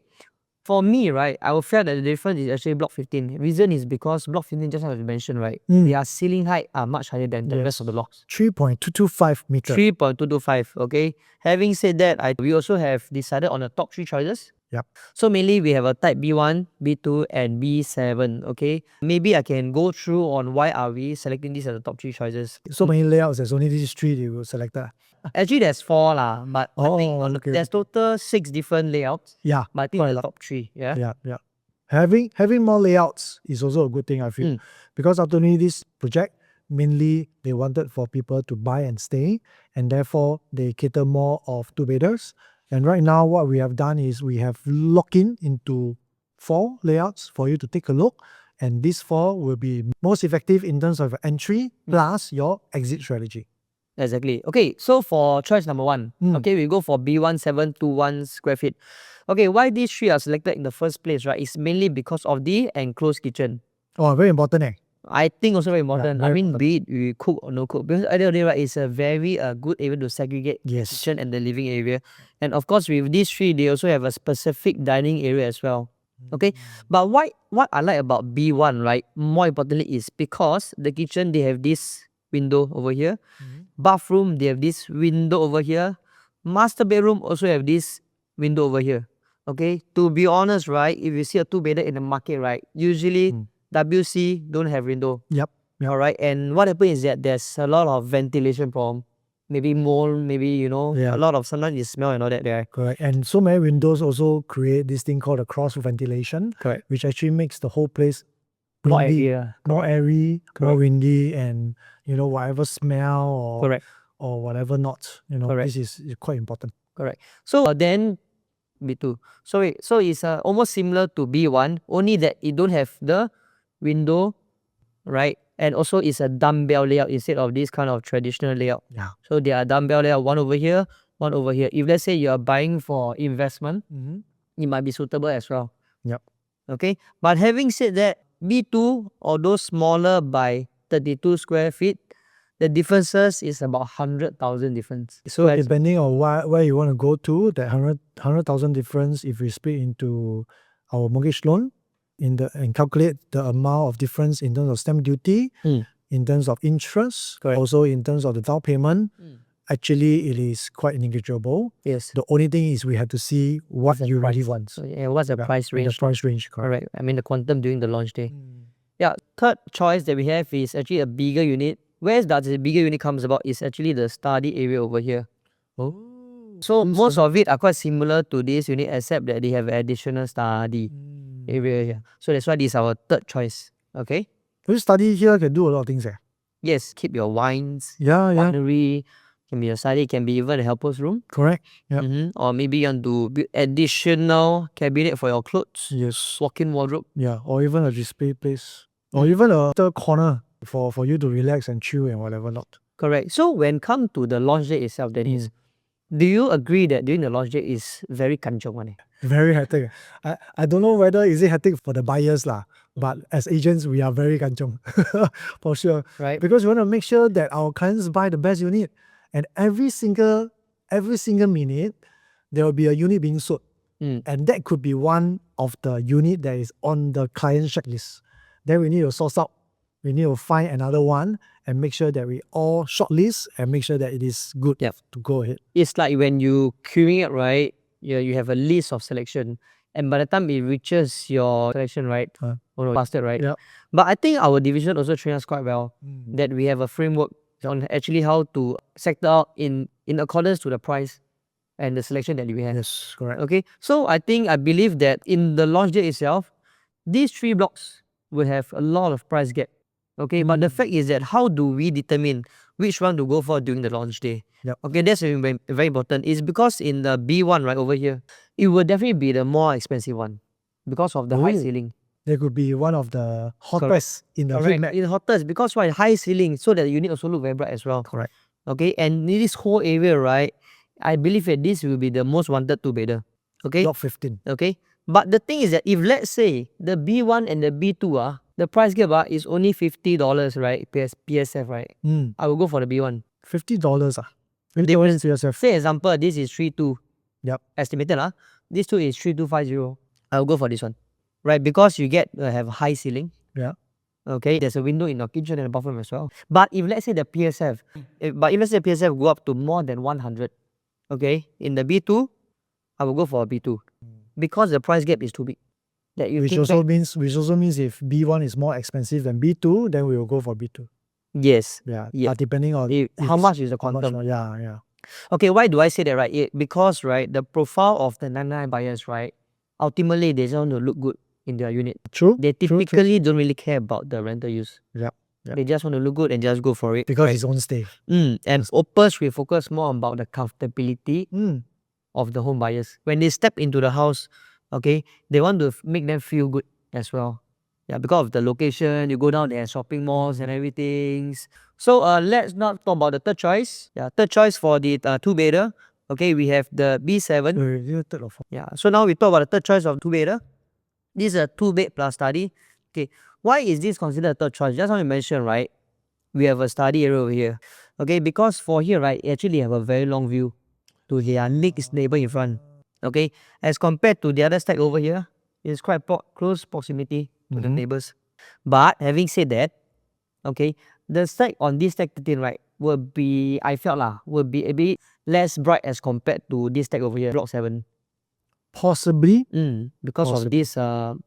for me, right, I will feel that the difference is actually block 15. Reason is because block 15, just as you mentioned, right, their ceiling height are much higher than the rest of the blocks. 3.225 meter. 3.225, okay. Having said that, we also have decided on the top 3 choices. Yep. So mainly we have a type B1, B2, and B7, okay. Maybe I can go through on why are we selecting these as the top 3 choices. So many layouts, there's only these 3 you will select. Actually, there's 4 lah, but I think okay. there's total 6 different layouts. Yeah. But I think the top 3, yeah. Yeah. Having more layouts is also a good thing, I feel. Because ultimately this project, mainly they wanted for people to buy and stay, and therefore they cater more of two-bedders. And right now what we have done is we have locked into 4 layouts for you to take a look, and these 4 will be most effective in terms of entry plus your exit strategy. Exactly. Okay, so for choice number 1, okay, we go for B1721 square feet. Okay, why these 3 are selected in the first place, right? It's mainly because of the enclosed kitchen. Oh, very important. I think also very important. very I mean, important. be it we cook or no cook, because at the end of the day, right, it's a very good area to segregate Yes. kitchen and the living area. And of course, with these 3, they also have a specific dining area as well. Okay, but what I like about B1, right, more importantly is because the kitchen, they have this window over here. Bathroom, they have this window over here. Master bedroom also have this window over here. Okay, to be honest, right, if you see a two-bedder in the market, right, usually WC don't have window. Yep. Alright, and what happens is that there's a lot of ventilation problem. Maybe mold, maybe, a lot of sometimes you smell and all that there. Correct. And so many windows also create this thing called a cross ventilation. Correct. Which actually makes the whole place More windy, airy. more airy, more Correct. windy, and whatever smell or Correct. or whatever not, Correct. this is quite important. Correct. So then B2. So it's almost similar to B1, only that it don't have the window, right? And also it's a dumbbell layout instead of this kind of traditional layout. Yeah. So there are dumbbell layout, one over here, one over here. If let's say you are buying for investment, it might be suitable as well. Yep. Okay. But having said that, B2, although smaller by 32 square feet, the differences is about 100,000 difference. So depending on where you want to go to, that 100,000 difference, if we split into our mortgage loan and calculate the amount of difference in terms of stamp duty, in terms of interest, Correct. also in terms of the down payment, actually it is quite negligible. Yes. The only thing is we have to see what you really want. So, what's the price range? The price range, correct. Correct. I mean the quantum during the launch day. Yeah. Third choice that we have is actually a bigger unit. Where does the bigger unit comes about is actually the study area over here. Oh. So most of it are quite similar to this unit except that they have additional study area here. So that's why this is our third choice. Okay. This study here can do a lot of things. Yes, keep your wines, Yeah. winery, can be a study, can be even a helper's room. Correct. Yep. Or maybe you want to build additional cabinet for your clothes. Yes. Walk-in wardrobe. Yeah, or even a display place. Or even a third corner for you to relax and chill and whatever not. Correct. So when come to the launch day itself, that is, Do you agree that during the launch date is very kanchong one? Very hectic. I don't know whether is it hectic for the buyers lah, but as agents we are very kanchong for sure. Right? Because we want to make sure that our clients buy the best unit, and every single minute there will be a unit being sold, and that could be one of the unit that is on the client's checklist. Then we need to source out. We need to find another one and make sure that we all shortlist and make sure that it is good Yep. to go ahead. It's like when you queuing it, right? You have a list of selection, and by the time it reaches your selection, right? Faster, right? Yep. But I think our division also trained us quite well that we have a framework on actually how to sector out in accordance to the price and the selection that we have. Yes, correct. Okay, so I believe that in the launch day itself, these 3 blocks will have a lot of price gap. Okay, but the fact is that how do we determine which one to go for during the launch day? Yep. Okay, that's very, very important. It's because in the B1 right over here, it will definitely be the more expensive one because of the high ceiling. There could be one of the hottest in the heat Correct. map. In the hottest because why high ceiling so that the unit also look very bright as well. Correct. Okay, and in this whole area, right, I believe that this will be the most wanted 2-bedder. Okay. Block 15. Okay. But the thing is that if let's say the B1 and the B2 the price gap is only $50, right? PSF, right? I will go for the B1. $50 $50 PSF. Say example, this is 3.2. Yep. Estimated this two is 3.250. I will go for this one. Right? Because you get have a high ceiling. Yeah. Okay, there's a window in your kitchen and a bathroom as well. But if let's say the PSF, if let's say the PSF go up to more than 100, okay, in the B2, I will go for a B2 because the price gap is too big. That you Which also means if B1 is more expensive than B2, then we will go for B2. Yes. Yeah. Yeah. But depending on how much is the how much quantum. more- yeah. Okay, why do I say that, right? Because, right, the profile of the 99 buyers, right, ultimately they just want to look good in their unit. True. They typically don't really care about the rental use. Yep. They just want to look good and just go for it. Because it's own stay. And Opus, we focus more about the comfortability of the home buyers. When they step into the house, okay, they want to make them feel good as well. Yeah, because of the location, you go down there, shopping malls and everything. So let's not talk about the third choice. Yeah, third choice for the 2-bedder. Okay, we have the B7. Third or fourth. Yeah, so now we talk about the third choice of 2-bedder. This is a 2-bed plus study. Okay, why is this considered a third choice? Just want to mention, right? We have a study area over here. Okay, because for here, right, you actually have a very long view to their next neighbor in front. Okay, as compared to the other stack over here, it's quite close proximity to the neighbors. But having said that, okay, the stack on this stack 13, right, will be, I felt will be a bit less bright as compared to this stack over here, block 7. Possibly. Because of these 2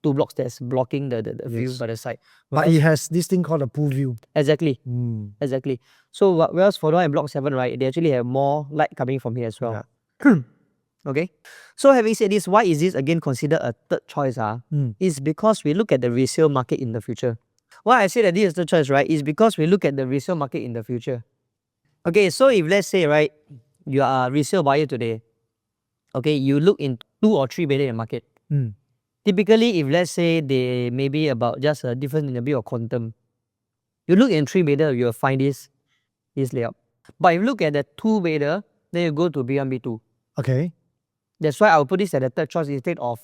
blocks that's blocking the view by the side. But it has this thing called a pool view. Exactly. Exactly. So whereas for the one in block 7, right, they actually have more light coming from here as well. Yeah. Okay. So having said this, why is this again considered a third choice? It's because we look at the resale market in the future. Why I say that this is the choice, right, is because we look at the resale market in the future. Okay, so if let's say, right, you are a resale buyer today, okay, you look in 2 or 3 bedder in the market. Typically, if let's say they maybe about just a difference in a bit of quantum, you look in 3 bedder, you'll find this layout. But if you look at the 2 bedder, then you go to B1, B2. Okay. That's why I'll put this at the third choice instead of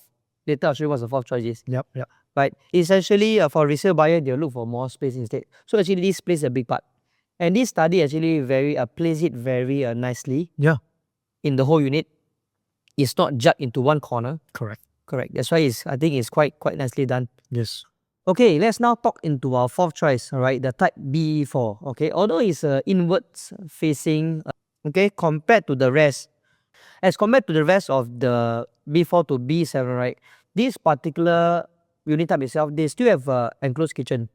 later I'll show you what the fourth choice is. Yep. Right? Essentially, for resale buyer, they'll look for more space instead. So actually, this plays a big part. And this study actually plays it very nicely. Yeah. In the whole unit. It's not jagged into one corner. Correct. That's why I think it's quite nicely done. Yes. Okay, let's now talk into our fourth choice, alright, the type B4. Okay, although it's inwards facing, okay, compared to the rest, as compared to the rest of the B4 to B7, right, this particular unit type itself, they still have enclosed kitchen.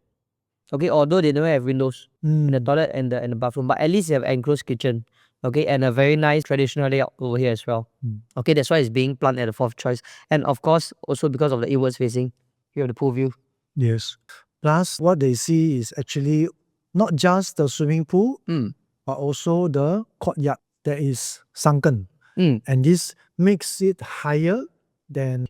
Okay, although they don't have windows in the toilet and the bathroom, but at least they have enclosed kitchen. Okay, and a very nice traditional layout over here as well. Okay, that's why it's being planted at the fourth choice. And of course, also because of the inwards facing, you have the pool view. Yes. Plus, what they see is actually not just the swimming pool, but also the courtyard that is sunken. And this makes it higher than...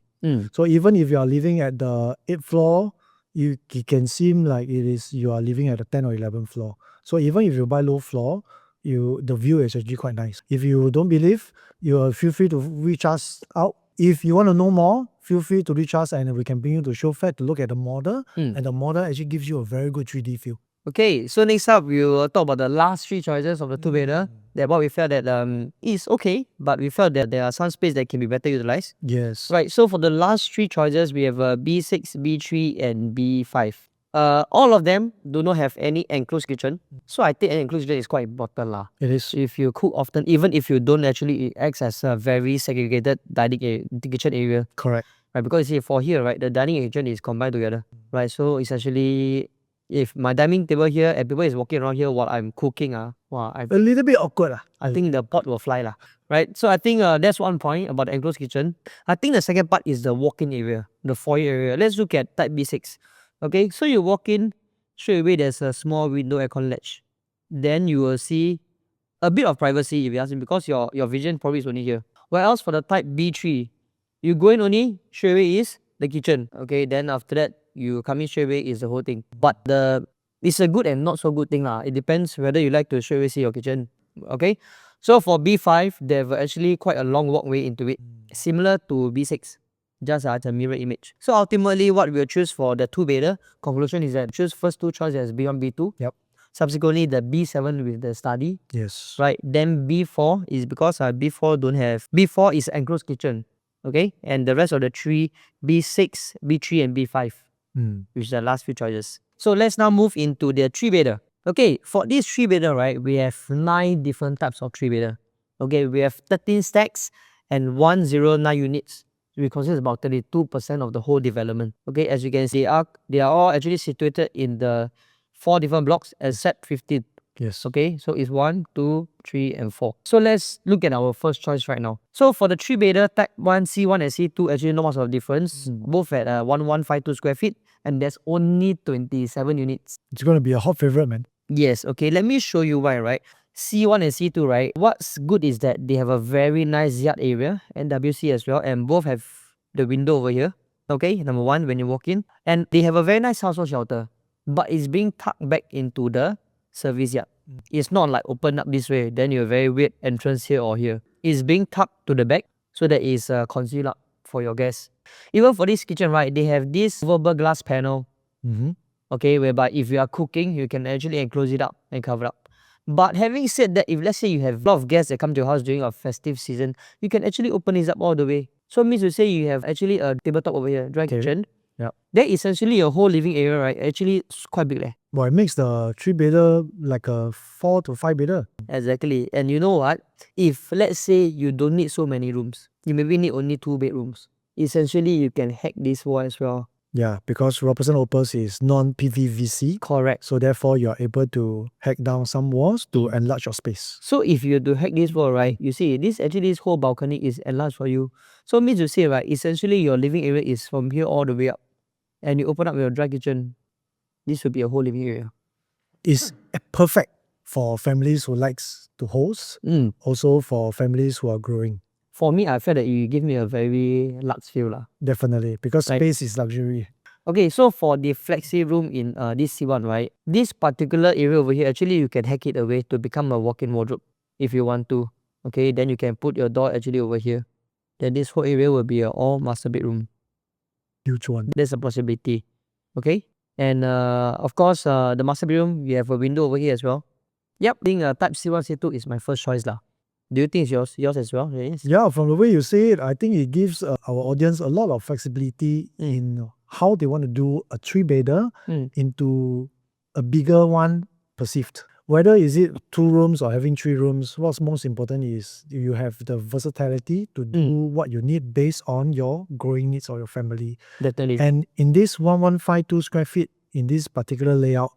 So even if you are living at the 8th floor, it can seem like you are living at the 10th or 11th floor. So even if you buy low floor, the view is actually quite nice. If you don't believe, you feel free to reach us out. If you want to know more, feel free to reach us and we can bring you to show flat to look at the model. And the model actually gives you a very good 3D feel. Okay, so next up we will talk about the last three choices of the two-bedder. That what we felt that is okay, but we felt that there are some space that can be better utilized. Yes. Right, so for the last three choices, we have B6, B3, and B5. All of them do not have any enclosed kitchen. So I think an enclosed kitchen is quite important lah. It is. If you cook often, even if you don't actually, it acts as a very segregated kitchen area. Correct. Right, because you see for here, right, the dining and kitchen is combined together. Right, so essentially, if my dining table here and people is walking around here while I'm cooking, A little bit awkward. I think the pot will fly lah. Right, so I think that's one point about the enclosed kitchen. I think the second part is the walk-in area, the foyer area. Let's look at type B6. Okay, so you walk in, straight away there's a small window aircon ledge. Then you will see a bit of privacy if you ask me, because your vision probably is only here. Whereas for the type B3, you go in only, straight away is the kitchen. Okay, then after that, you come in straight away is the whole thing. But it's a good and not so good thing lah. It depends whether you like to straight away see your kitchen. Okay, so for B5, they have actually quite a long walkway into it, similar to B6. Just as a mirror image. So ultimately, what we'll choose for the two-bedder, conclusion is that choose first two choices as B1, B2. Yep. Subsequently, the B7 with the study. Yes. Right. Then B4 is because B4 don't have. B4 is enclosed kitchen. Okay. And the rest of the three, B6, B3, and B5, which are the last few choices. So let's now move into the three-bedder. Okay. For this three-bedder, right, we have 9 different types of three-bedder. Okay. We have 13 stacks and 109 units. We consider about 32% of the whole development. Okay, as you can see, they are all actually situated in the 4 different blocks except 15. Yes. Okay, so it's 1, 2, 3, and 4. So let's look at our first choice right now. So for the three-bedder, type 1, C1 and C2, actually not much of a difference. Both at 1152 square feet, and there's only 27 units. It's going to be a hot favorite, man. Yes, okay, let me show you why, right? C1 and C2, right? What's good is that they have a very nice yard area, NWC as well, and both have the window over here. Okay, number one, when you walk in, and they have a very nice household shelter, but it's being tucked back into the service yard. It's not like open up this way, then you have a very weird entrance here or here. It's being tucked to the back so that it's concealed up for your guests. Even for this kitchen, right, they have this movable glass panel. Okay, whereby if you are cooking, you can actually enclose it up and cover up. But having said that, if let's say you have a lot of guests that come to your house during a festive season, you can actually open this up all the way. So it means to say you have actually a tabletop over here, dry kitchen. Yeah. That is essentially your whole living area, right? Actually, it's quite big. Well, it makes the three-bedder like a 4 to 5-bedder. Exactly. And you know what? If let's say you don't need so many rooms, you maybe need only 2 bedrooms. Essentially, you can hack this wall as well. Yeah, because Robertson Opus is non-PVC. Correct. So therefore, you're able to hack down some walls to enlarge your space. So if you do hack this wall, right, you see, this whole balcony is enlarged for you. So it means to say, right, essentially your living area is from here all the way up. And you open up your dry kitchen, this would be a whole living area. It's perfect for families who likes to host. Also for families who are growing. For me, I felt that you give me a very luxe feel lah. Definitely, because Right. space is luxury. Okay, so for the flexi room in this C1, right, this particular area over here, actually you can hack it away to become a walk-in wardrobe if you want to. Okay, then you can put your door actually over here. Then this whole area will be a all master bedroom. Huge one. There's a possibility. Okay, and of course, the master bedroom, we have a window over here as well. Yep, being a type C1, C2 is my first choice lah. Do you think it's yours? Yours as well? Yes. Yeah, from the way you say it, I think it gives our audience a lot of flexibility in how they want to do a three-bedder into a bigger one perceived. Whether is it 2 rooms or having 3 rooms, what's most important is you have the versatility to do what you need based on your growing needs of your family. Definitely. And in this 1152 square feet, in this particular layout,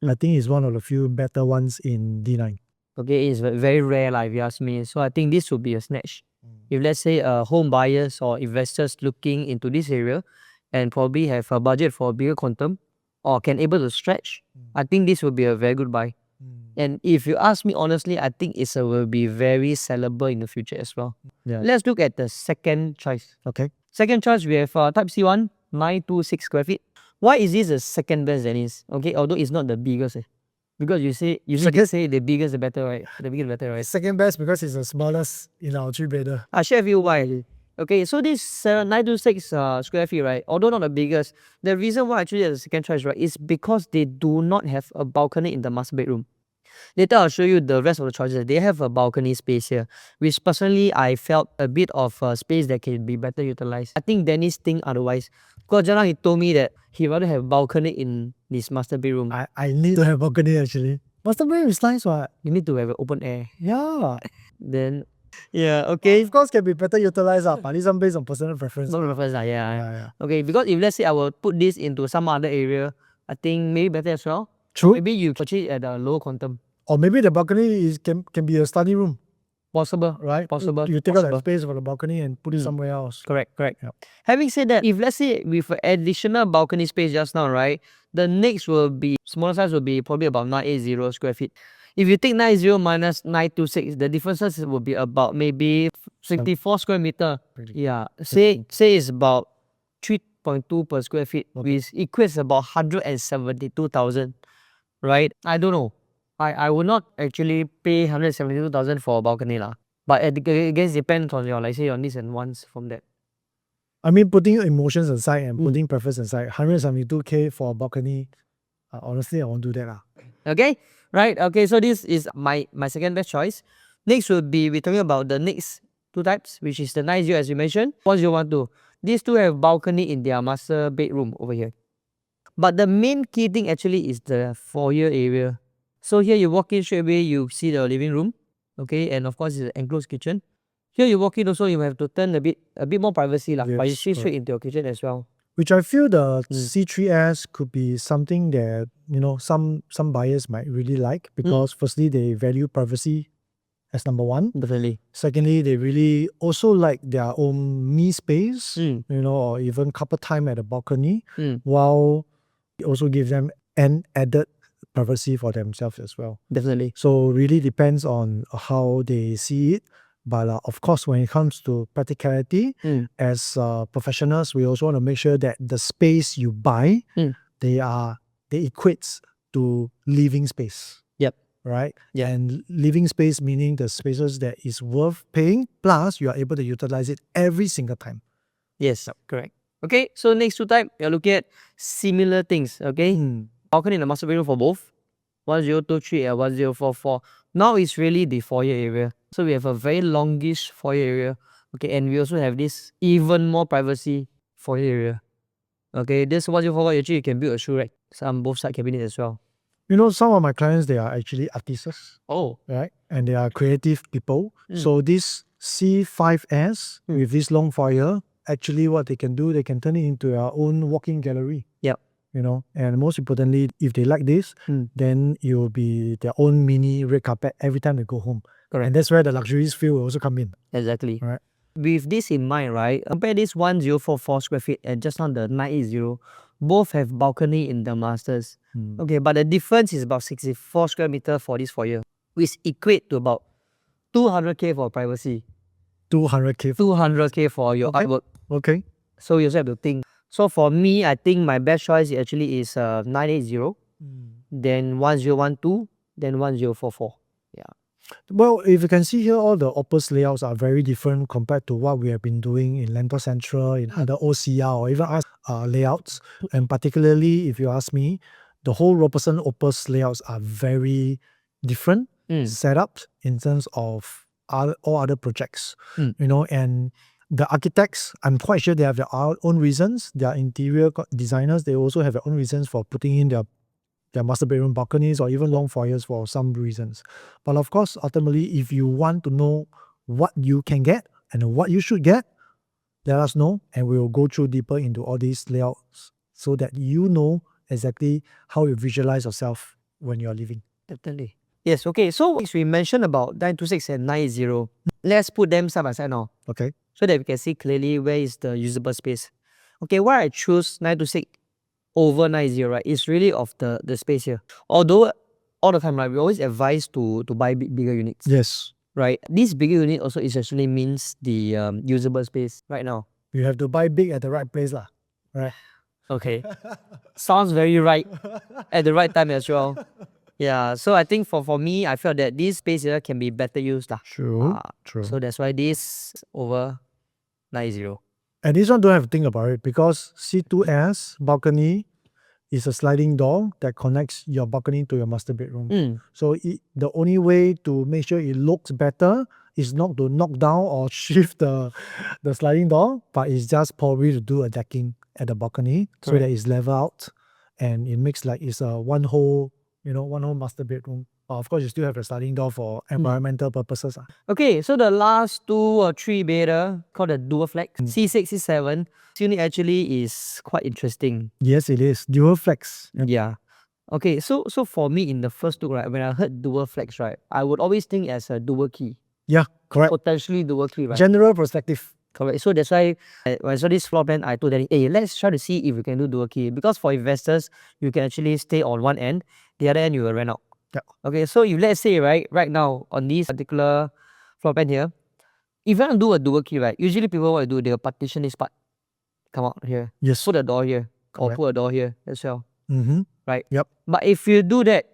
I think it's one of the few better ones in D9. Okay, it's very rare lah, if you ask me. So I think this would be a snatch. If let's say home buyers or investors looking into this area and probably have a budget for a bigger quantum or can able to stretch, I think this would be a very good buy. And if you ask me honestly, I think it will be very sellable in the future as well. Yeah. Let's look at the second choice. Okay. Second choice, we have type C1, 926 square feet. Why is this the second best, Dennis? Okay, although it's not the biggest. Because you say the bigger the better, right? The bigger the better, right? Second best because it's the smallest in our three-bedder. I share with you why. Okay, so this 926 square feet, right? Although not the biggest, the reason why actually the second choice, right, is because they do not have a balcony in the master bedroom. Later, I'll show you the rest of the choices. They have a balcony space here, which personally I felt a bit of space that can be better utilized. I think Dennis think otherwise. Because just now he told me that he rather have balcony in this master bedroom. I need to have balcony actually. Master bedroom is nice, what? You need to have an open air. Yeah. Then, yeah, okay. Of course, can be better utilized, but this one based on personal preference. No preference, yeah. Yeah. Okay, because if let's say I will put this into some other area, I think maybe better as well. True. Maybe you purchase at a lower quantum. Or maybe the balcony can be a study room, Possible, right? possible. You take out that space for the balcony and put it somewhere else. Correct. Yep. Having said that, if let's say with additional balcony space just now, right, the next will be, smaller size will be probably about 980 square feet. If you take 90 minus 926, the differences will be about maybe 64 square meter. Yeah, say it's about 3.2 per square feet, which equates about 172,000, right? I don't know. I would not actually pay 172,000 for a balcony lah. But I guess depends on your, like say, your needs and wants from that. I mean, putting emotions aside and putting preference aside, 172K for a balcony, honestly, I won't do that. Okay, right? Okay, so this is my second best choice. Next will be, we're talking about the next two types, which is the 90 as you mentioned, 1012. These two have balcony in their master bedroom over here. But the main key thing actually is the foyer area. So here you walk in straight away, you see the living room, okay, and of course it's an enclosed kitchen. Here you walk in also, you have to turn a bit more privacy lah, but you see straight into your kitchen as well. Which I feel the C3S could be something that, some buyers might really like because firstly, they value privacy as number one. Definitely. Secondly, they really also like their own me space, or even couple time at the balcony, while it also gives them an added privacy for themselves as well. Definitely. So really depends on how they see it. But of course, when it comes to practicality, as professionals, we also want to make sure that the space you buy, they equates to living space. Yep. Right? Yeah. And living space meaning the spaces that is worth paying, plus you are able to utilize it every single time. Yes, correct. Okay, so next two type, you're looking at similar things, okay? Balcony in the master bedroom for both, 1023 and 1044. Now it's really the foyer area. So we have a very longish foyer area, okay, and we also have this even more privacy foyer area. Okay, this 1044 actually you can build a shoe rack, some both side cabinet as well. Some of my clients, they are actually artists. Oh. Right? And they are creative people. So this C5S with this long foyer, actually what they can do, they can turn it into their own walking gallery. Yep. And most importantly, if they like this, then it will be their own mini red carpet every time they go home. Correct. And that's where the luxuries feel will also come in. Exactly. Right. With this in mind, right, compare this 1044 square feet and just on the 980, both have balcony in the masters. Okay, but the difference is about 64 square meter for this foyer, which equate to about 200K for privacy. 200K. 200K for your artwork. Okay. So you also have to think. So for me, I think my best choice actually is 980, then 1012, then 1044. Yeah. Well, if you can see here, all the Opus layouts are very different compared to what we have been doing in Lentor Central, in other OCR, or even us layouts. And particularly, if you ask me, the whole Robertson Opus layouts are very different setups in terms of all other projects. And the architects, I'm quite sure they have their own reasons. Their interior designers, they also have their own reasons for putting in their master bedroom balconies or even long foyers for some reasons. But of course, ultimately, if you want to know what you can get and what you should get, let us know and we will go through deeper into all these layouts so that you know exactly how you visualize yourself when you're living. Definitely. Yes, okay. So we mentioned about 926 and 980. Let's put them side by side now. Okay. So that we can see clearly where is the usable space. Okay, why I choose 926 over 980, right, is really of the space here. Although all the time, right, we always advise to buy bigger units. Yes. Right. This bigger unit also essentially means the usable space right now. You have to buy big at the right place, lah. Right. Okay. Sounds very right at the right time as well. Yeah, so I think for me, I felt that this space here can be better used lah. True. True. So that's why this over 90. And this one don't have to think about it because C2S balcony is a sliding door that connects your balcony to your master bedroom. So the only way to make sure it looks better is not to knock down or shift the sliding door, but it's just probably to do a decking at the balcony so that it's level out and it makes like it's a one whole master bedroom. But of course, you still have the sliding door for environmental purposes. Okay, so the last 2 or 3 bedder called the dual flex, C6, C7. This unit actually is quite interesting. Yes, it is. Dual flex. Yeah. Okay, so for me in the first look, right, when I heard dual flex, right, I would always think as a dual key. Yeah, correct. Potentially dual key, right? General perspective. Correct. So that's why when I saw this floor plan, I told them, hey, let's try to see if we can do dual key. Because for investors, you can actually stay on one end, the other end you will rent out. Yeah. Okay, so if let's say, right now, on this particular floor plan here, if you want to do a dual key, right, usually people what do, they'll partition this part, come out here, Yes. put a door here, Correct. or put a door here as well. Right? Yep. But if you do that,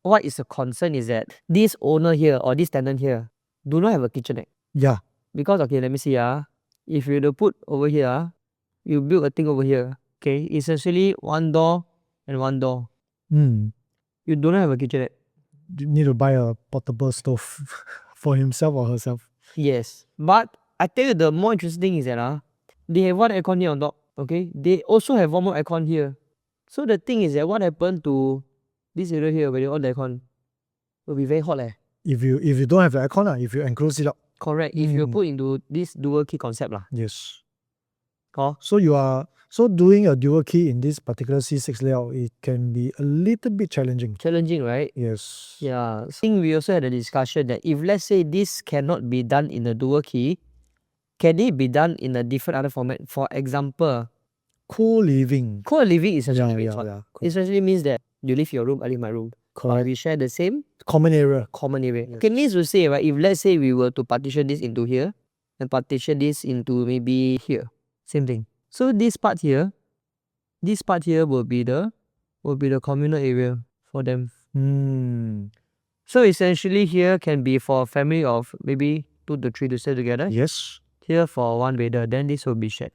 what is the concern is that this owner here or this tenant here do not have a kitchenette. Yeah. Because, okay, let me see. If you to put over here, you build a thing over here. Okay, it's essentially one door and one door. You don't have a kitchenette. You need to buy a portable stove for himself or herself. Yes. But I tell you, the more interesting thing is that they have one aircon here on top. Okay, they also have one more aircon here. So the thing is that what happened to this area here when you on the aircon will be very hot. If you don't have the aircon, if you enclose it up. Correct. If you put into this dual key concept. Yes. Oh. So doing a dual key in this particular C6 layout, it can be a little bit challenging. Challenging, right? Yes. Yeah. I think we also had a discussion that if let's say this cannot be done in a dual key, can it be done in a different other format? For example, co-living. Co-living is essentially Yeah. It essentially means that you leave your room, I leave my room. Correct. Or we share the same Common area. Yes. Okay, means to say, right, if let's say we were to partition this into here and partition this into maybe here, same thing. So this part here will be the communal area for them. So essentially here can be for a family of maybe 2 to 3 to stay together. Yes. Here for one bedder, then this will be shared.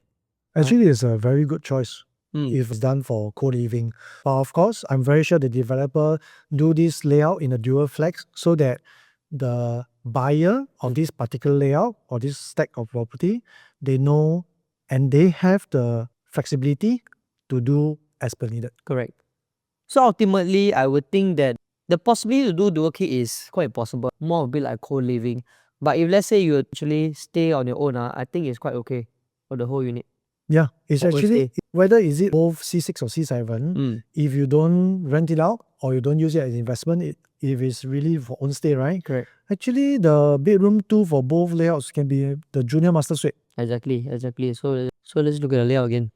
Actually, it's a very good choice if it's done for co-living. But of course, I'm very sure the developer do this layout in a dual flex so that the buyer of this particular layout or this stack of property, they know and they have the flexibility to do as per needed. Correct. So ultimately, I would think that the possibility to do dual key is quite impossible. More a bit like co-living. But if let's say you actually stay on your own, I think it's quite okay for the whole unit. Yeah, it's actually, whether is it both C6 or C7, if you don't rent it out or you don't use it as investment, if it's really for own stay, right? Correct. Actually, the bedroom 2 for both layouts can be the junior master suite. Exactly. So let's look at the layout again.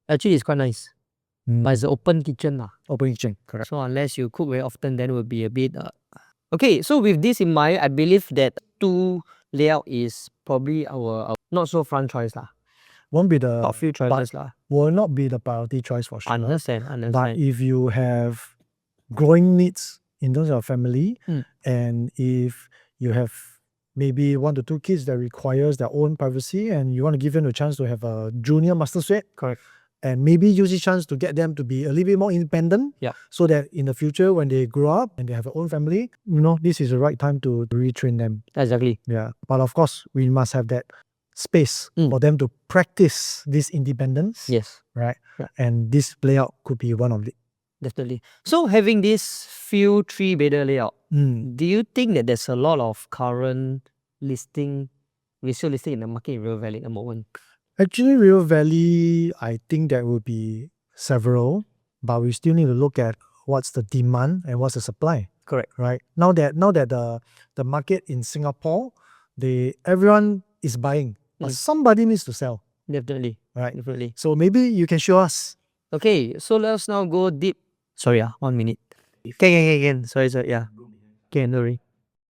Actually, it's quite nice. But it's an open kitchen. Open kitchen, correct. So unless you cook very often, then it will be a bit... Okay, so with this in mind, I believe that 2 layout is probably our not so front choice. Won't be the a few choices. Will not be the priority choice for sure. Understand. But if you have growing needs in terms of family, and if you have maybe 1 to 2 kids that requires their own privacy and you want to give them a chance to have a junior master suite, correct, and maybe use this chance to get them to be a little bit more independent, so that in the future when they grow up and they have their own family, this is the right time to retrain them. Exactly. Yeah. But of course, we must have that space for them to practice this independence. Yes. Right? And this layout could be one of it. Definitely. So having this few 3-bedder layout, do you think that there's a lot of current resale listing in the market in River Valley at the moment? Actually, River Valley, I think there will be several, but we still need to look at what's the demand and what's the supply. Correct. Right? Now that the market in Singapore, everyone is buying, but somebody needs to sell. Definitely. Right? Definitely. So maybe you can show us. Okay, so let's now go deep. Sorry, 1 minute. Can. Sorry, yeah. Can, don't worry.